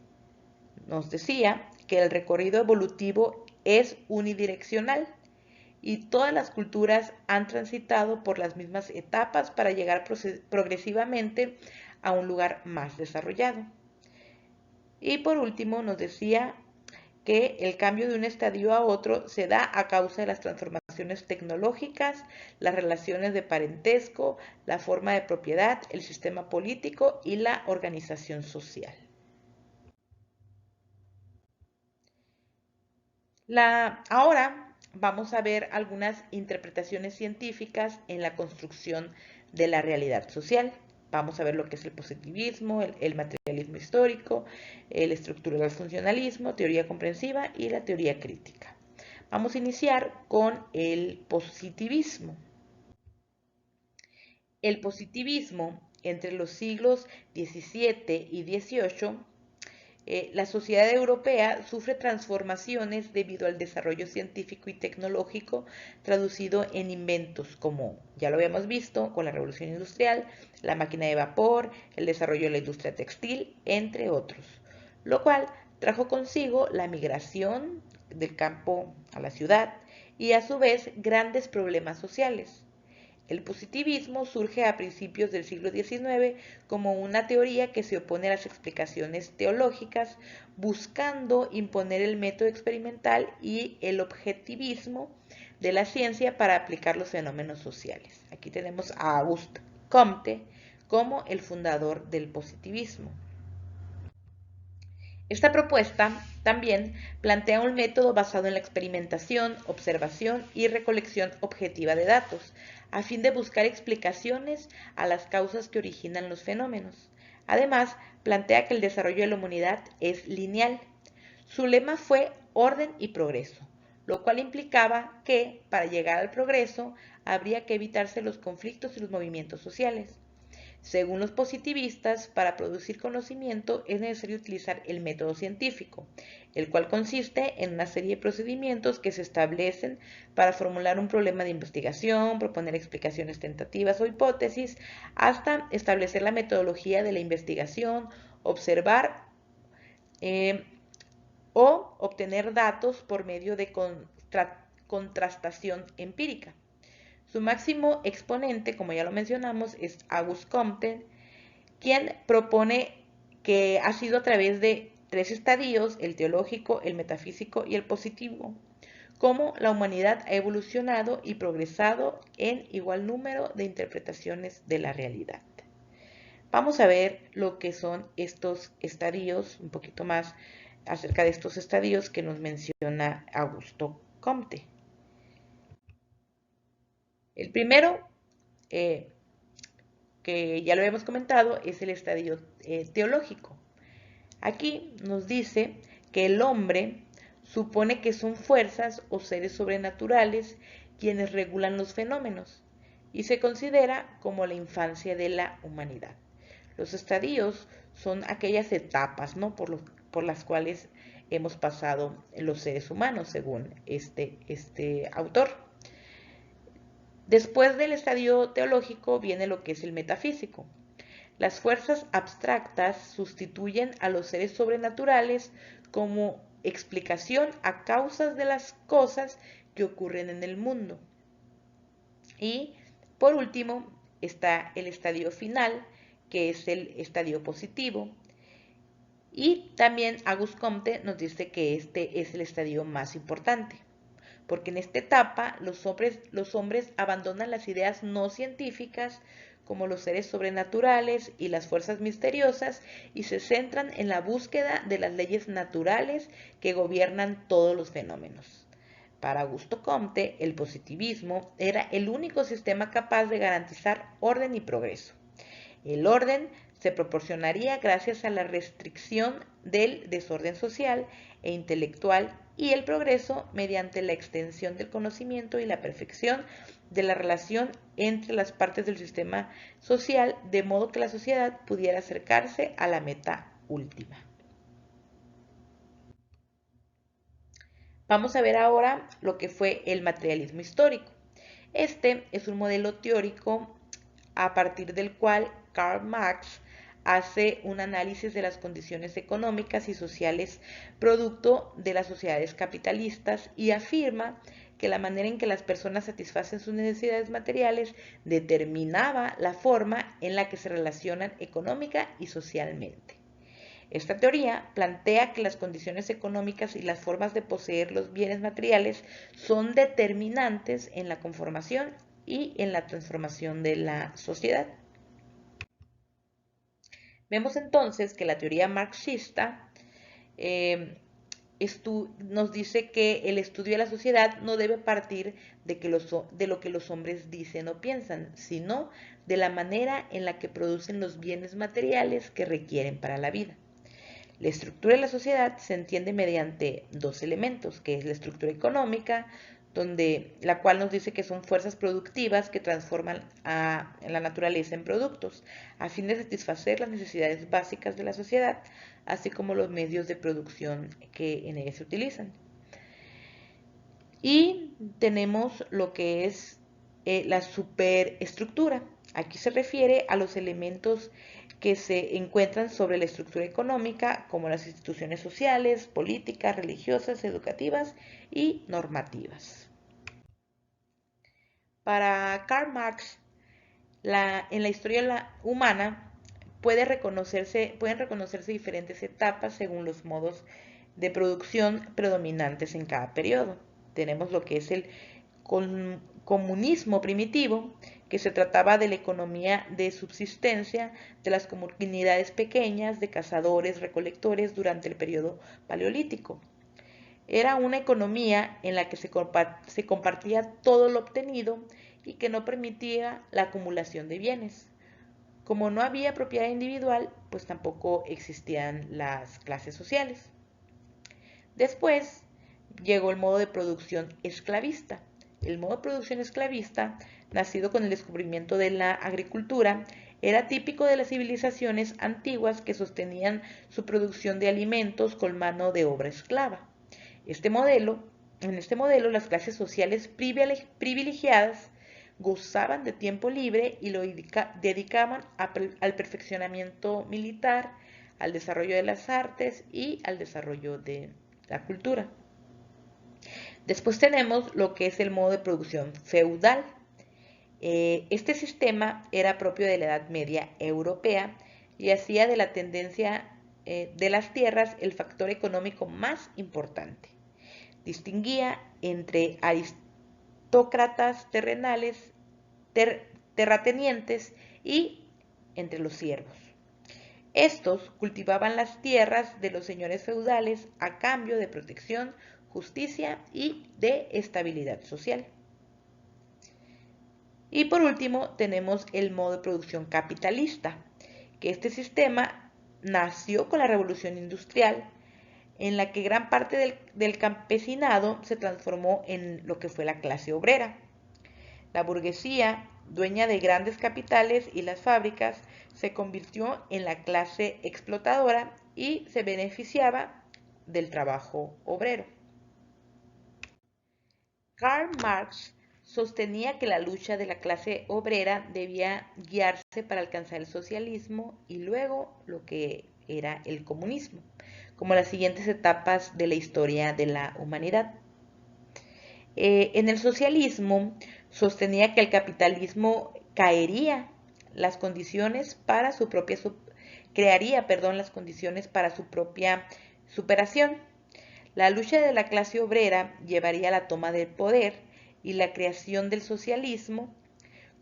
nos decía que el recorrido evolutivo es unidireccional y todas las culturas han transitado por las mismas etapas para llegar progresivamente a un lugar más desarrollado. Y por último nos decía que el cambio de un estadio a otro se da a causa de las transformaciones tecnológicas, las relaciones de parentesco, la forma de propiedad, el sistema político y la organización social. Ahora vamos a ver algunas interpretaciones científicas en la construcción de la realidad social. Vamos a ver lo que es el positivismo, el materialismo histórico, el estructural funcionalismo, teoría comprensiva y la teoría crítica. Vamos a iniciar con el positivismo. El positivismo entre los siglos XVII y XVIII, la sociedad europea sufre transformaciones debido al desarrollo científico y tecnológico traducido en inventos como, ya lo habíamos visto, con la revolución industrial, la máquina de vapor, el desarrollo de la industria textil, entre otros, lo cual trajo consigo la migración del campo a la ciudad y a su vez grandes problemas sociales. El positivismo surge a principios del siglo XIX como una teoría que se opone a las explicaciones teológicas, buscando imponer el método experimental y el objetivismo de la ciencia para aplicar los fenómenos sociales. Aquí tenemos a Auguste Comte como el fundador del positivismo. Esta propuesta también plantea un método basado en la experimentación, observación y recolección objetiva de datos, a fin de buscar explicaciones a las causas que originan los fenómenos. Además, plantea que el desarrollo de la humanidad es lineal. Su lema fue orden y progreso, lo cual implicaba que, para llegar al progreso, habría que evitarse los conflictos y los movimientos sociales. Según los positivistas, para producir conocimiento es necesario utilizar el método científico, el cual consiste en una serie de procedimientos que se establecen para formular un problema de investigación, proponer explicaciones tentativas o hipótesis, hasta establecer la metodología de la investigación, observar o obtener datos por medio de contrastación empírica. Su máximo exponente, como ya lo mencionamos, es Auguste Comte, quien propone que ha sido a través de 3 estadios, el teológico, el metafísico y el positivo, cómo la humanidad ha evolucionado y progresado en igual número de interpretaciones de la realidad. Vamos a ver lo que son estos estadios, un poquito más acerca de estos estadios que nos menciona Auguste Comte. El primero, que ya lo habíamos comentado, es el estadio teológico. Aquí nos dice que el hombre supone que son fuerzas o seres sobrenaturales quienes regulan los fenómenos y se considera como la infancia de la humanidad. Los estadios son aquellas etapas, ¿no?, por las cuales hemos pasado los seres humanos, según este autor. Después del estadio teológico viene lo que es el metafísico. Las fuerzas abstractas sustituyen a los seres sobrenaturales como explicación a causas de las cosas que ocurren en el mundo. Y por último está el estadio final, que es el estadio positivo. Y también Auguste Comte nos dice que este es el estadio más importante, porque en esta etapa los hombres abandonan las ideas no científicas como los seres sobrenaturales y las fuerzas misteriosas y se centran en la búsqueda de las leyes naturales que gobiernan todos los fenómenos. Para Auguste Comte, el positivismo era el único sistema capaz de garantizar orden y progreso. El orden se proporcionaría gracias a la restricción del desorden social e intelectual y el progreso mediante la extensión del conocimiento y la perfección de la relación entre las partes del sistema social, de modo que la sociedad pudiera acercarse a la meta última. Vamos a ver ahora lo que fue el materialismo histórico. Este es un modelo teórico a partir del cual Karl Marx hace un análisis de las condiciones económicas y sociales producto de las sociedades capitalistas y afirma que la manera en que las personas satisfacen sus necesidades materiales determinaba la forma en la que se relacionan económica y socialmente. Esta teoría plantea que las condiciones económicas y las formas de poseer los bienes materiales son determinantes en la conformación y en la transformación de la sociedad. Vemos entonces que la teoría marxista nos dice que el estudio de la sociedad no debe partir de lo que los hombres dicen o piensan, sino de la manera en la que producen los bienes materiales que requieren para la vida. La estructura de la sociedad se entiende mediante dos elementos, que es la estructura económica, la cual nos dice que son fuerzas productivas que transforman a la naturaleza en productos, a fin de satisfacer las necesidades básicas de la sociedad, así como los medios de producción que en ella se utilizan. Y tenemos lo que es la superestructura. Aquí se refiere a los elementos que se encuentran sobre la estructura económica, como las instituciones sociales, políticas, religiosas, educativas y normativas. Para Karl Marx, en la historia humana pueden reconocerse diferentes etapas según los modos de producción predominantes en cada periodo. Tenemos lo que es el comunismo primitivo, que se trataba de la economía de subsistencia de las comunidades pequeñas de cazadores, recolectores durante el periodo paleolítico. Era una economía en la que se compartía todo lo obtenido y que no permitía la acumulación de bienes. Como no había propiedad individual, pues tampoco existían las clases sociales. Después llegó el modo de producción esclavista. El modo de producción esclavista, nacido con el descubrimiento de la agricultura, era típico de las civilizaciones antiguas que sostenían su producción de alimentos con mano de obra esclava. En este modelo, las clases sociales privilegiadas gozaban de tiempo libre y lo dedicaban al perfeccionamiento militar, al desarrollo de las artes y al desarrollo de la cultura. Después tenemos lo que es el modo de producción feudal. Este sistema era propio de la Edad Media europea y hacía de la tendencia de las tierras el factor económico más importante. Distinguía entre aristócratas terrenales, terratenientes y entre los siervos. Estos cultivaban las tierras de los señores feudales a cambio de protección, justicia y de estabilidad social. Y por último tenemos el modo de producción capitalista, que este sistema nació con la revolución industrial, en la que gran parte del campesinado se transformó en lo que fue la clase obrera. La burguesía, dueña de grandes capitales y las fábricas, se convirtió en la clase explotadora y se beneficiaba del trabajo obrero. Karl Marx sostenía que la lucha de la clase obrera debía guiarse para alcanzar el socialismo y luego lo que era el comunismo, como las siguientes etapas de la historia de la humanidad. En el socialismo sostenía que el capitalismo crearía las condiciones para su propia superación. La lucha de la clase obrera llevaría a la toma del poder y la creación del socialismo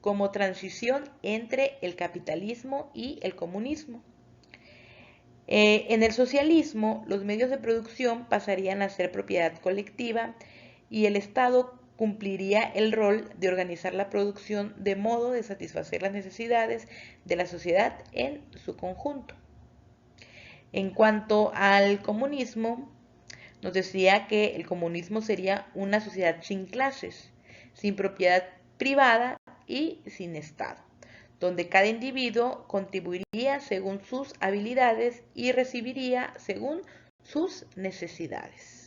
como transición entre el capitalismo y el comunismo. En el socialismo, los medios de producción pasarían a ser propiedad colectiva y el Estado cumpliría el rol de organizar la producción de modo de satisfacer las necesidades de la sociedad en su conjunto. En cuanto al comunismo, nos decía que el comunismo sería una sociedad sin clases, sin propiedad privada y sin Estado, donde cada individuo contribuiría según sus habilidades y recibiría según sus necesidades.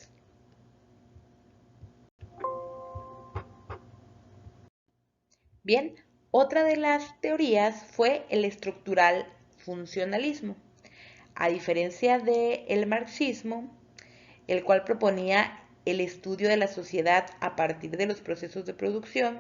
Bien, otra de las teorías fue el estructural funcionalismo. A diferencia del marxismo, el cual proponía el estudio de la sociedad a partir de los procesos de producción,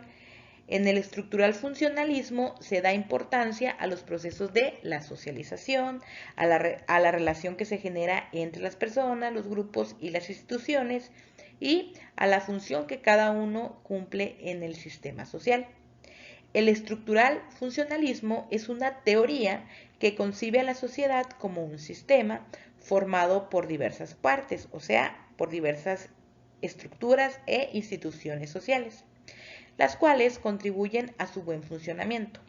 en el estructural funcionalismo se da importancia a los procesos de la socialización, a la relación que se genera entre las personas, los grupos y las instituciones, y a la función que cada uno cumple en el sistema social. El estructural funcionalismo es una teoría que concibe a la sociedad como un sistema formado por diversas partes, o sea, por diversas estructuras e instituciones sociales, las cuales contribuyen a su buen funcionamiento.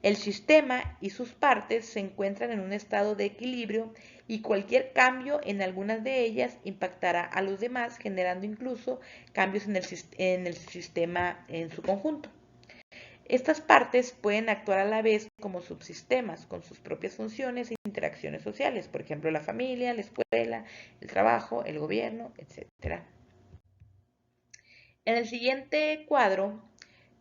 El sistema y sus partes se encuentran en un estado de equilibrio y cualquier cambio en algunas de ellas impactará a los demás, generando incluso cambios en el sistema en su conjunto. Estas partes pueden actuar a la vez como subsistemas, con sus propias funciones e interacciones sociales, por ejemplo, la familia, la escuela, el trabajo, el gobierno, etc. En el siguiente cuadro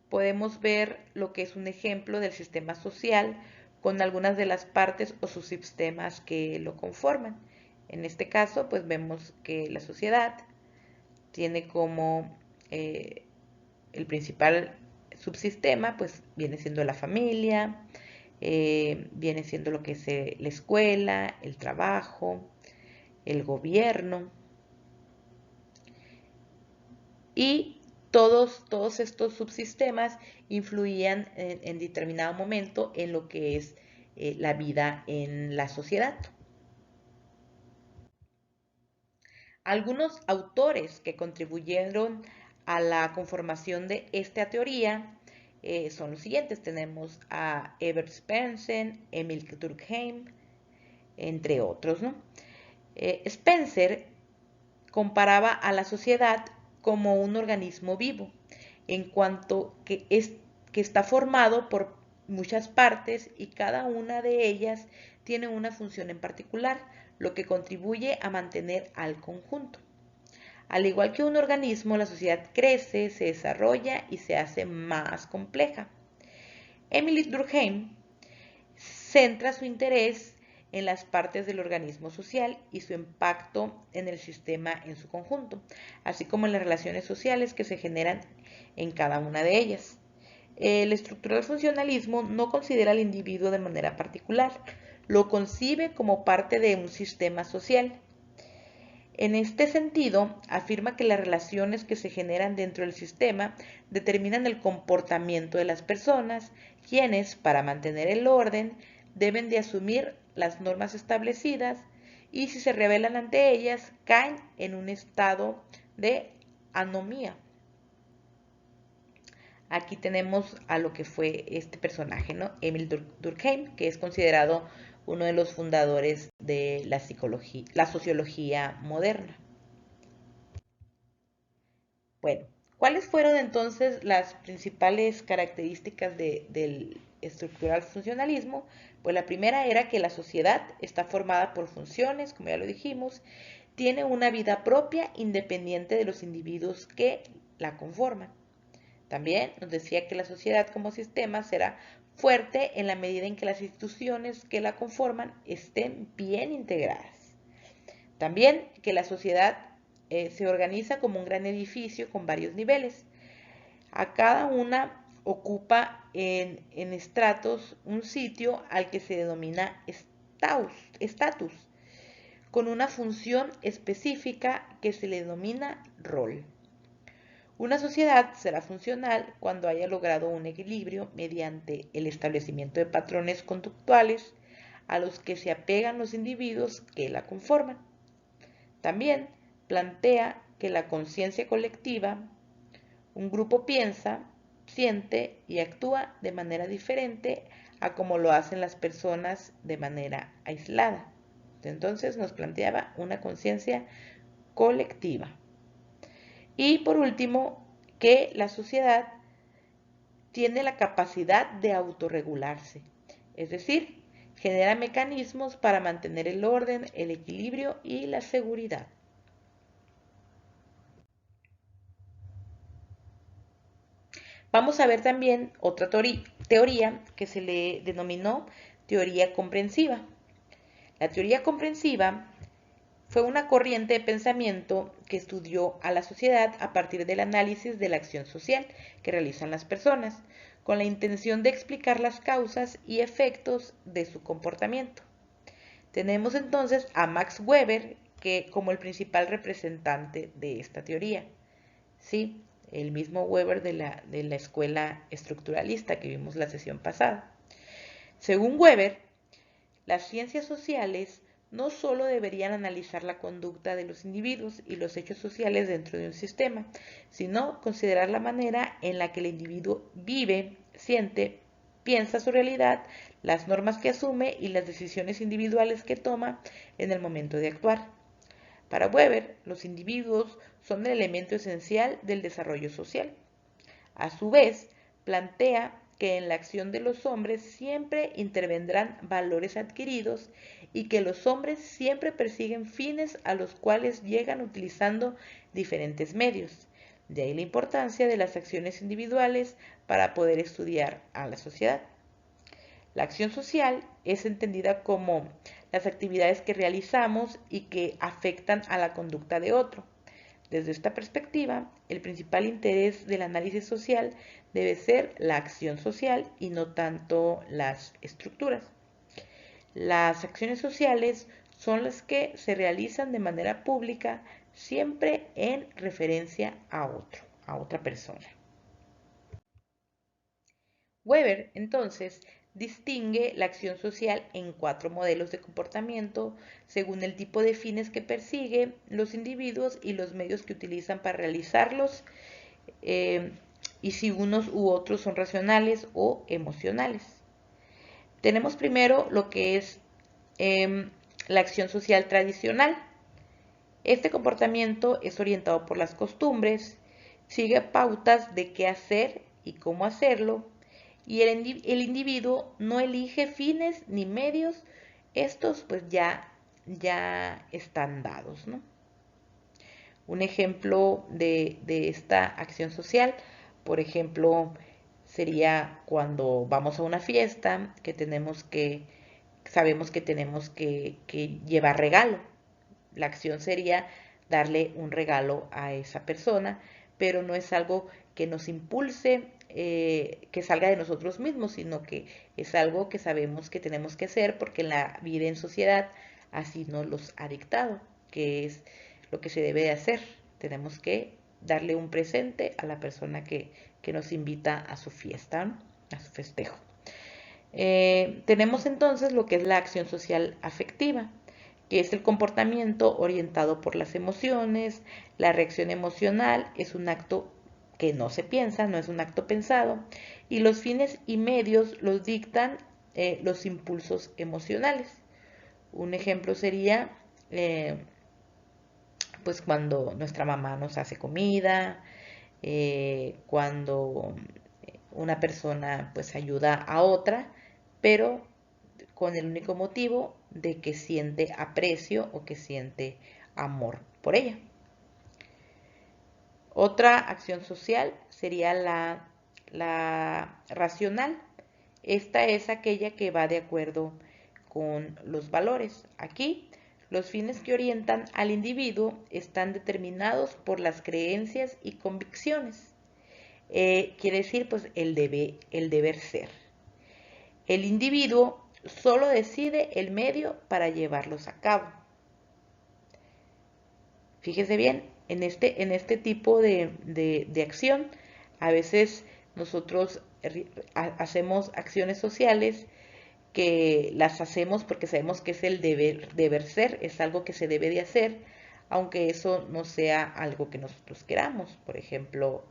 podemos ver lo que es un ejemplo del sistema social con algunas de las partes o subsistemas que lo conforman. En este caso, pues vemos que la sociedad tiene como el principal subsistema, pues viene siendo la familia, viene siendo lo que es la escuela, el trabajo, el gobierno, y todos estos subsistemas influían en determinado momento en lo que es la vida en la sociedad. Algunos autores que contribuyeron a la conformación de esta teoría son los siguientes. Tenemos a Herbert Spencer, Emil Durkheim, entre otros, ¿no? Spencer comparaba a la sociedad como un organismo vivo, en cuanto que está formado por muchas partes y cada una de ellas tiene una función en particular, lo que contribuye a mantener al conjunto. Al igual que un organismo, la sociedad crece, se desarrolla y se hace más compleja. Emily Durkheim centra su interés en las partes del organismo social y su impacto en el sistema en su conjunto, así como en las relaciones sociales que se generan en cada una de ellas. El estructural funcionalismo no considera al individuo de manera particular, lo concibe como parte de un sistema social. En este sentido, afirma que las relaciones que se generan dentro del sistema determinan el comportamiento de las personas, quienes, para mantener el orden, deben de asumir las normas establecidas y si se rebelan ante ellas, caen en un estado de anomía. Aquí tenemos a lo que fue este personaje, ¿no? Emil Durkheim, que es considerado uno de los fundadores de la sociología moderna. Bueno, ¿cuáles fueron entonces las principales características del estructural funcionalismo? Pues la primera era que la sociedad está formada por funciones, como ya lo dijimos, tiene una vida propia independiente de los individuos que la conforman. También nos decía que la sociedad como sistema será fuerte en la medida en que las instituciones que la conforman estén bien integradas. También que la sociedad se organiza como un gran edificio con varios niveles. A cada una ocupa en estratos un sitio al que se denomina estatus, con una función específica que se le denomina rol. Una sociedad será funcional cuando haya logrado un equilibrio mediante el establecimiento de patrones conductuales a los que se apegan los individuos que la conforman. También plantea que la conciencia colectiva Un grupo piensa, siente y actúa de manera diferente a como lo hacen las personas de manera aislada. Entonces nos planteaba una conciencia colectiva. Y por último, que la sociedad tiene la capacidad de autorregularse, es decir, genera mecanismos para mantener el orden, el equilibrio y la seguridad. Vamos a ver también otra teoría que se le denominó teoría comprensiva. La teoría comprensiva fue una corriente de pensamiento que estudió a la sociedad a partir del análisis de la acción social que realizan las personas, con la intención de explicar las causas y efectos de su comportamiento. Tenemos entonces a Max Weber como el principal representante de esta teoría. Sí, el mismo Weber de la escuela estructuralista que vimos la sesión pasada. Según Weber, las ciencias sociales no solo deberían analizar la conducta de los individuos y los hechos sociales dentro de un sistema, sino considerar la manera en la que el individuo vive, siente, piensa su realidad, las normas que asume y las decisiones individuales que toma en el momento de actuar. Para Weber, los individuos son el elemento esencial del desarrollo social. A su vez, plantea que en la acción de los hombres siempre intervendrán valores adquiridos y que los hombres siempre persiguen fines a los cuales llegan utilizando diferentes medios. De ahí la importancia de las acciones individuales para poder estudiar a la sociedad. La acción social es entendida como las actividades que realizamos y que afectan a la conducta de otro. Desde esta perspectiva, el principal interés del análisis social debe ser la acción social y no tanto las estructuras. Las acciones sociales son las que se realizan de manera pública siempre en referencia a otro, a otra persona. Weber, entonces, distingue la acción social en 4 modelos de comportamiento según el tipo de fines que persigue los individuos y los medios que utilizan para realizarlos, y si unos u otros son racionales o emocionales. Tenemos primero lo que es la acción social tradicional. Este comportamiento es orientado por las costumbres, sigue pautas de qué hacer y cómo hacerlo, y el individuo no elige fines ni medios, estos pues ya están dados, ¿no? Un ejemplo de esta acción social, por ejemplo, sería cuando vamos a una fiesta sabemos que tenemos que llevar regalo. La acción sería darle un regalo a esa persona, pero no es algo que nos impulse, que salga de nosotros mismos, sino que es algo que sabemos que tenemos que hacer porque la vida en sociedad así nos los ha dictado, que es lo que se debe de hacer. Tenemos que darle un presente a la persona que nos invita a su fiesta, ¿no? A su festejo. Tenemos entonces lo que es la acción social afectiva, que es el comportamiento orientado por las emociones. La reacción emocional es un acto que no se piensa, no es un acto pensado, y los fines y medios los dictan los impulsos emocionales. Un ejemplo sería pues cuando nuestra mamá nos hace comida, cuando una persona pues ayuda a otra, pero con el único motivo de que siente aprecio o que siente amor por ella. Otra acción social sería la racional. Esta es aquella que va de acuerdo con los valores. Aquí, los fines que orientan al individuo están determinados por las creencias y convicciones. Quiere decir, pues, el deber ser. El individuo solo decide el medio para llevarlos a cabo. Fíjese bien, en este tipo de acción, a veces nosotros hacemos acciones sociales que las hacemos porque sabemos que es el deber ser, es algo que se debe de hacer, aunque eso no sea algo que nosotros queramos. Por ejemplo,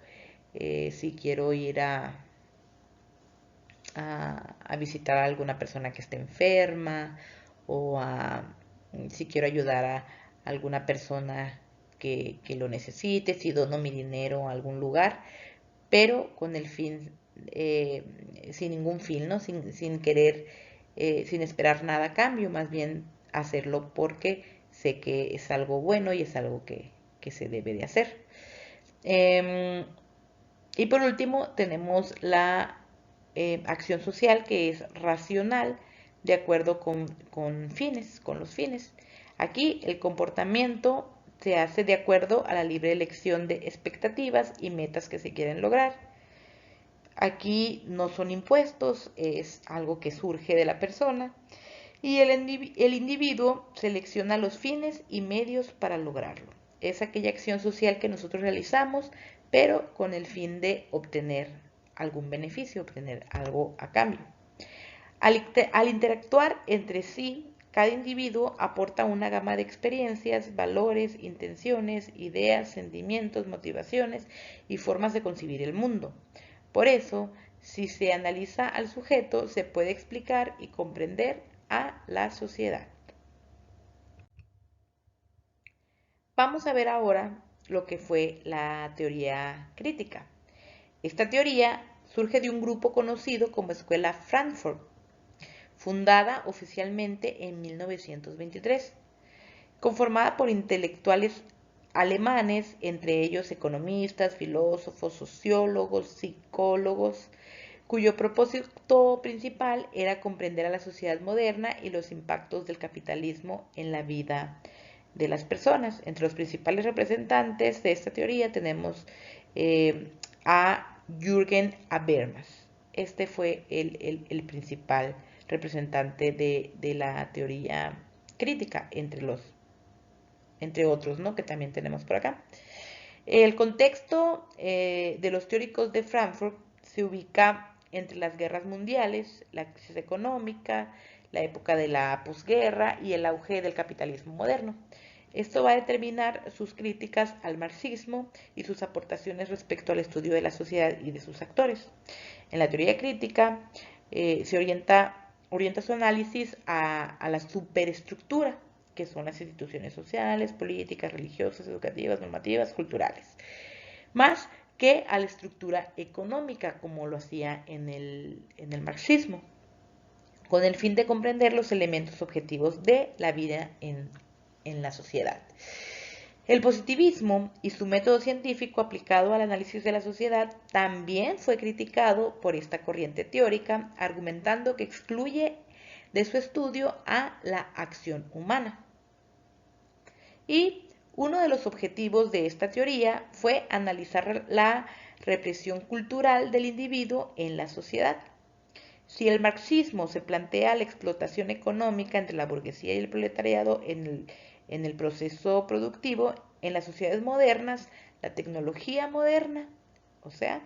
si quiero ir a visitar a alguna persona que esté enferma o si quiero ayudar a alguna persona que lo necesite, si dono mi dinero a algún lugar, pero con el fin, sin ningún fin, ¿no? Sin querer, sin esperar nada a cambio, más bien hacerlo porque sé que es algo bueno y es algo que se debe de hacer. Y por último tenemos la acción social, que es racional de acuerdo con los fines. Aquí el comportamiento se hace de acuerdo a la libre elección de expectativas y metas que se quieren lograr. Aquí no son impuestos, es algo que surge de la persona y el individuo selecciona los fines y medios para lograrlo. Es aquella acción social que nosotros realizamos, pero con el fin de obtener algún beneficio, obtener algo a cambio. Al interactuar entre sí, cada individuo aporta una gama de experiencias, valores, intenciones, ideas, sentimientos, motivaciones y formas de concebir el mundo. Por eso, si se analiza al sujeto, se puede explicar y comprender a la sociedad. Vamos a ver ahora lo que fue la teoría crítica. Esta teoría surge de un grupo conocido como Escuela Frankfurt, fundada oficialmente en 1923, conformada por intelectuales alemanes, entre ellos economistas, filósofos, sociólogos, psicólogos, cuyo propósito principal era comprender a la sociedad moderna y los impactos del capitalismo en la vida de las personas. Entre los principales representantes de esta teoría tenemos a Jürgen Habermas. Este fue el principal representante de la teoría crítica, entre otros, ¿no? Que también tenemos por acá. El contexto de los teóricos de Frankfurt se ubica entre las guerras mundiales, la crisis económica, la época de la posguerra y el auge del capitalismo moderno. Esto va a determinar sus críticas al marxismo y sus aportaciones respecto al estudio de la sociedad y de sus actores. En la teoría crítica se orienta su análisis a la superestructura, que son las instituciones sociales, políticas, religiosas, educativas, normativas, culturales, más que a la estructura económica, como lo hacía en el marxismo, con el fin de comprender los elementos objetivos de la vida en la sociedad. El positivismo y su método científico aplicado al análisis de la sociedad también fue criticado por esta corriente teórica, argumentando que excluye de su estudio a la acción humana. Y uno de los objetivos de esta teoría fue analizar la represión cultural del individuo en la sociedad. Si el marxismo se plantea la explotación económica entre la burguesía y el proletariado en el proceso productivo, en las sociedades modernas, la tecnología moderna, o sea,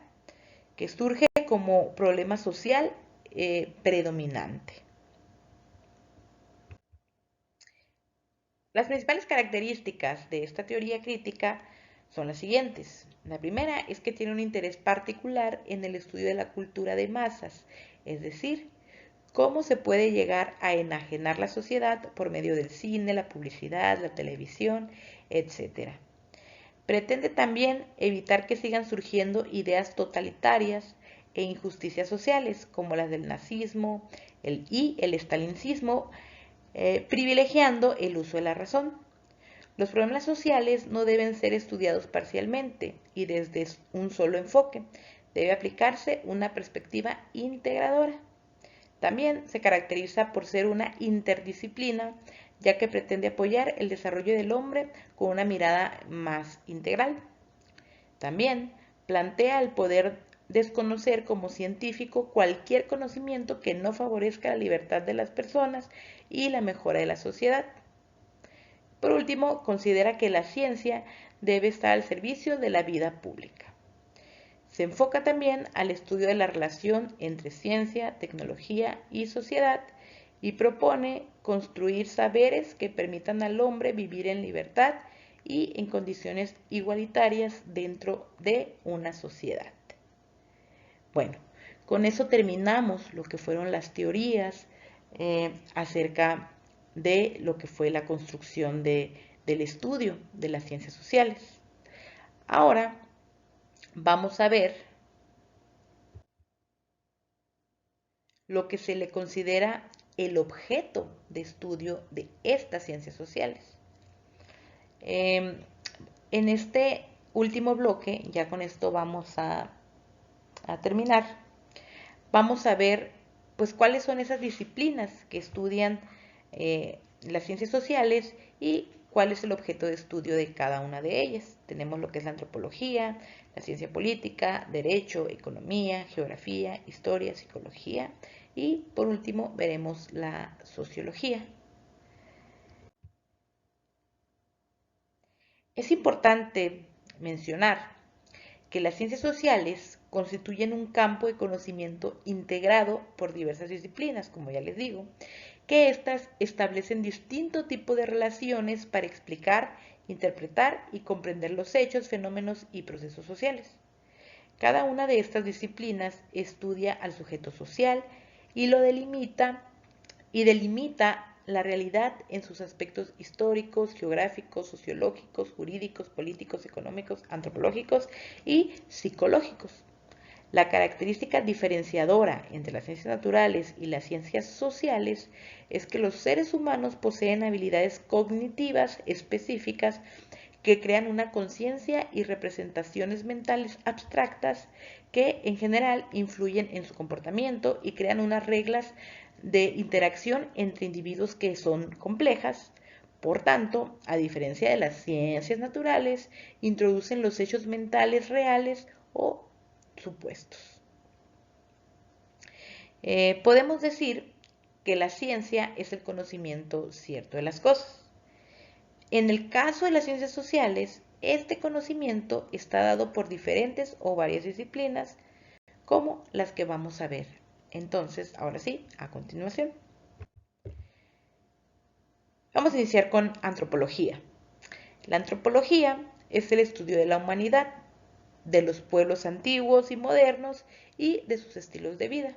que surge como problema social predominante. Las principales características de esta teoría crítica son las siguientes. La primera es que tiene un interés particular en el estudio de la cultura de masas, es decir, cómo se puede llegar a enajenar la sociedad por medio del cine, la publicidad, la televisión, etc. Pretende también evitar que sigan surgiendo ideas totalitarias e injusticias sociales como las del nazismo y el stalincismo, privilegiando el uso de la razón. Los problemas sociales no deben ser estudiados parcialmente y desde un solo enfoque. Debe aplicarse una perspectiva integradora. También se caracteriza por ser una interdisciplina, ya que pretende apoyar el desarrollo del hombre con una mirada más integral. También plantea el poder desconocer como científico cualquier conocimiento que no favorezca la libertad de las personas y la mejora de la sociedad. Por último, considera que la ciencia debe estar al servicio de la vida pública. Se enfoca también al estudio de la relación entre ciencia, tecnología y sociedad y propone construir saberes que permitan al hombre vivir en libertad y en condiciones igualitarias dentro de una sociedad. Bueno, con eso terminamos lo que fueron las teorías acerca de lo que fue la construcción del estudio de las ciencias sociales. Ahora vamos a ver lo que se le considera el objeto de estudio de estas ciencias sociales. En este último bloque, ya con esto vamos a terminar, vamos a ver pues cuáles son esas disciplinas que estudian las ciencias sociales y cuál es el objeto de estudio de cada una de ellas. Tenemos lo que es la antropología, la ciencia política, derecho, economía, geografía, historia, psicología y por último veremos la sociología. Es importante mencionar que las ciencias sociales constituyen un campo de conocimiento integrado por diversas disciplinas, como ya les digo, que éstas establecen distinto tipo de relaciones para explicar, interpretar y comprender los hechos, fenómenos y procesos sociales. Cada una de estas disciplinas estudia al sujeto social y lo delimita la realidad en sus aspectos históricos, geográficos, sociológicos, jurídicos, políticos, económicos, antropológicos y psicológicos. La característica diferenciadora entre las ciencias naturales y las ciencias sociales es que los seres humanos poseen habilidades cognitivas específicas que crean una conciencia y representaciones mentales abstractas que en general influyen en su comportamiento y crean unas reglas de interacción entre individuos que son complejas. Por tanto, a diferencia de las ciencias naturales, introducen los hechos mentales reales o supuestos. Podemos decir que la ciencia es el conocimiento cierto de las cosas. En el caso de las ciencias sociales, este conocimiento está dado por diferentes o varias disciplinas, como las que vamos a ver. Entonces, ahora sí, a continuación. Vamos a iniciar con antropología. La antropología es el estudio de la humanidad, de los pueblos antiguos y modernos y de sus estilos de vida.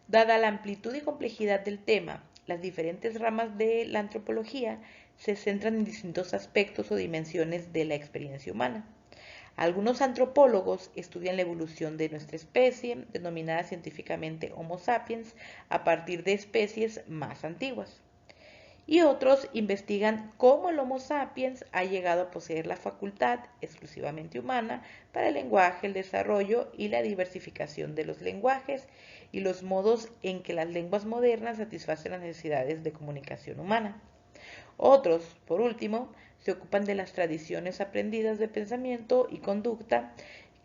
Dada la amplitud y complejidad del tema, las diferentes ramas de la antropología se centran en distintos aspectos o dimensiones de la experiencia humana. Algunos antropólogos estudian la evolución de nuestra especie, denominada científicamente Homo sapiens, a partir de especies más antiguas. Y otros investigan cómo el Homo sapiens ha llegado a poseer la facultad exclusivamente humana para el lenguaje, el desarrollo y la diversificación de los lenguajes y los modos en que las lenguas modernas satisfacen las necesidades de comunicación humana. Otros, por último, se ocupan de las tradiciones aprendidas de pensamiento y conducta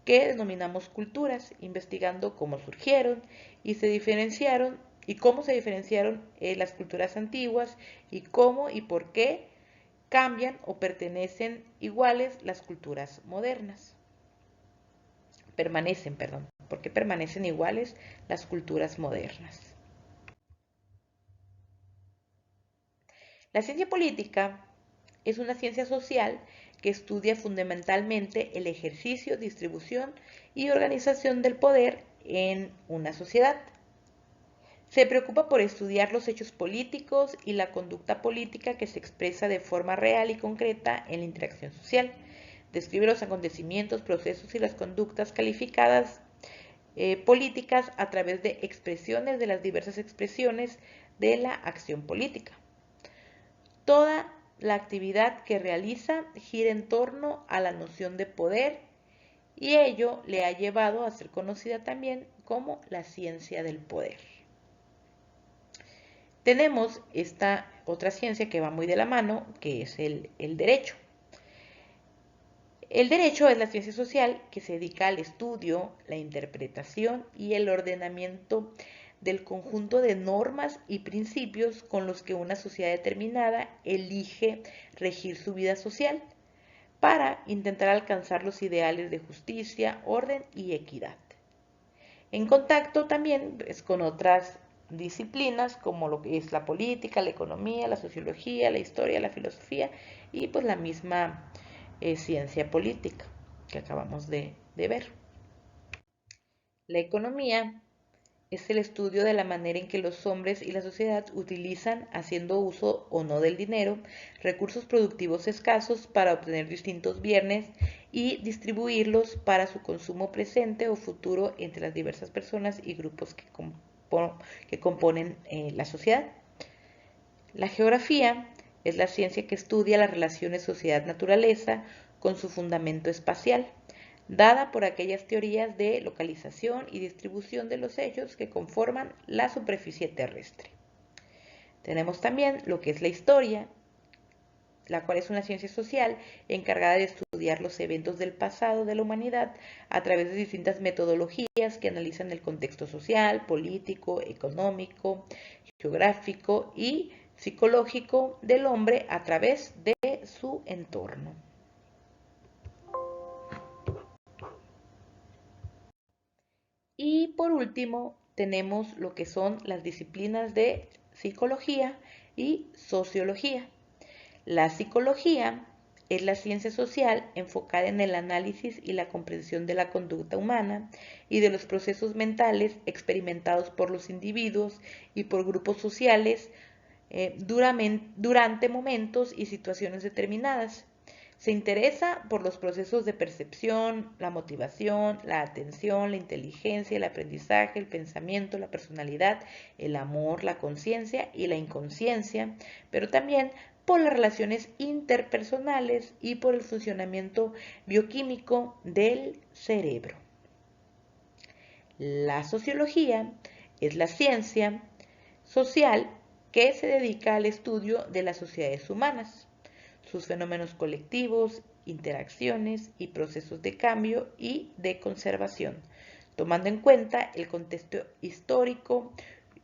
que denominamos culturas, investigando cómo surgieron y se diferenciaron y cómo se diferenciaron las culturas antiguas y cómo y por qué cambian o pertenecen iguales las culturas modernas. ¿Por qué permanecen iguales las culturas modernas? La ciencia política es una ciencia social que estudia fundamentalmente el ejercicio, distribución y organización del poder en una sociedad. Se preocupa por estudiar los hechos políticos y la conducta política que se expresa de forma real y concreta en la interacción social. Describe los acontecimientos, procesos y las conductas calificadas políticas a través de expresiones de las diversas expresiones de la acción política. Toda la actividad que realiza gira en torno a la noción de poder y ello le ha llevado a ser conocida también como la ciencia del poder. Tenemos esta otra ciencia que va muy de la mano, que es el derecho. El derecho es la ciencia social que se dedica al estudio, la interpretación y el ordenamiento del conjunto de normas y principios con los que una sociedad determinada elige regir su vida social para intentar alcanzar los ideales de justicia, orden y equidad. En contacto también con otras disciplinas como lo que es la política, la economía, la sociología, la historia, la filosofía y pues la misma ciencia política que acabamos de ver. La economía es el estudio de la manera en que los hombres y la sociedad utilizan, haciendo uso o no del dinero, recursos productivos escasos para obtener distintos bienes y distribuirlos para su consumo presente o futuro entre las diversas personas y grupos que componen la sociedad. La geografía es la ciencia que estudia las relaciones sociedad-naturaleza con su fundamento espacial, dada por aquellas teorías de localización y distribución de los hechos que conforman la superficie terrestre. Tenemos también lo que es la historia, la cual es una ciencia social encargada de estudiar los eventos del pasado de la humanidad a través de distintas metodologías que analizan el contexto social, político, económico, geográfico y psicológico del hombre a través de su entorno. Y por último, tenemos lo que son las disciplinas de psicología y sociología. La psicología es la ciencia social enfocada en el análisis y la comprensión de la conducta humana y de los procesos mentales experimentados por los individuos y por grupos sociales durante momentos y situaciones determinadas. Se interesa por los procesos de percepción, la motivación, la atención, la inteligencia, el aprendizaje, el pensamiento, la personalidad, el amor, la conciencia y la inconsciencia, pero también por las relaciones interpersonales y por el funcionamiento bioquímico del cerebro. La sociología es la ciencia social que se dedica al estudio de las sociedades humanas, sus fenómenos colectivos, interacciones y procesos de cambio y de conservación, tomando en cuenta el contexto histórico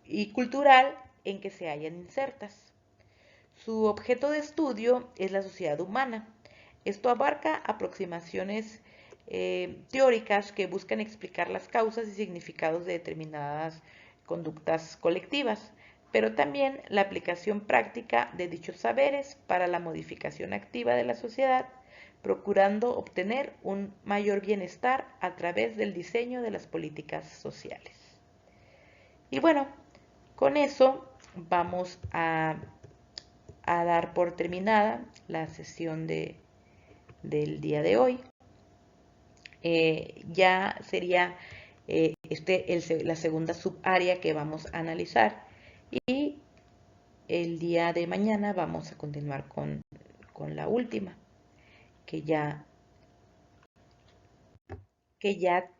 y cultural en que se hallan insertas. Su objeto de estudio es la sociedad humana. Esto abarca aproximaciones teóricas que buscan explicar las causas y significados de determinadas conductas colectivas, pero también la aplicación práctica de dichos saberes para la modificación activa de la sociedad, procurando obtener un mayor bienestar a través del diseño de las políticas sociales. Y bueno, con eso vamos a dar por terminada la sesión del día de hoy. Ya sería la segunda subárea que vamos a analizar y el día de mañana vamos a continuar con la última, que ya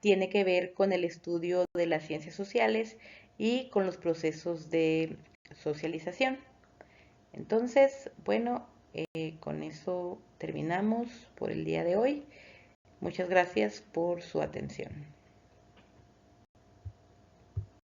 tiene que ver con el estudio de las ciencias sociales y con los procesos de socialización. Entonces, bueno, con eso terminamos por el día de hoy. Muchas gracias por su atención.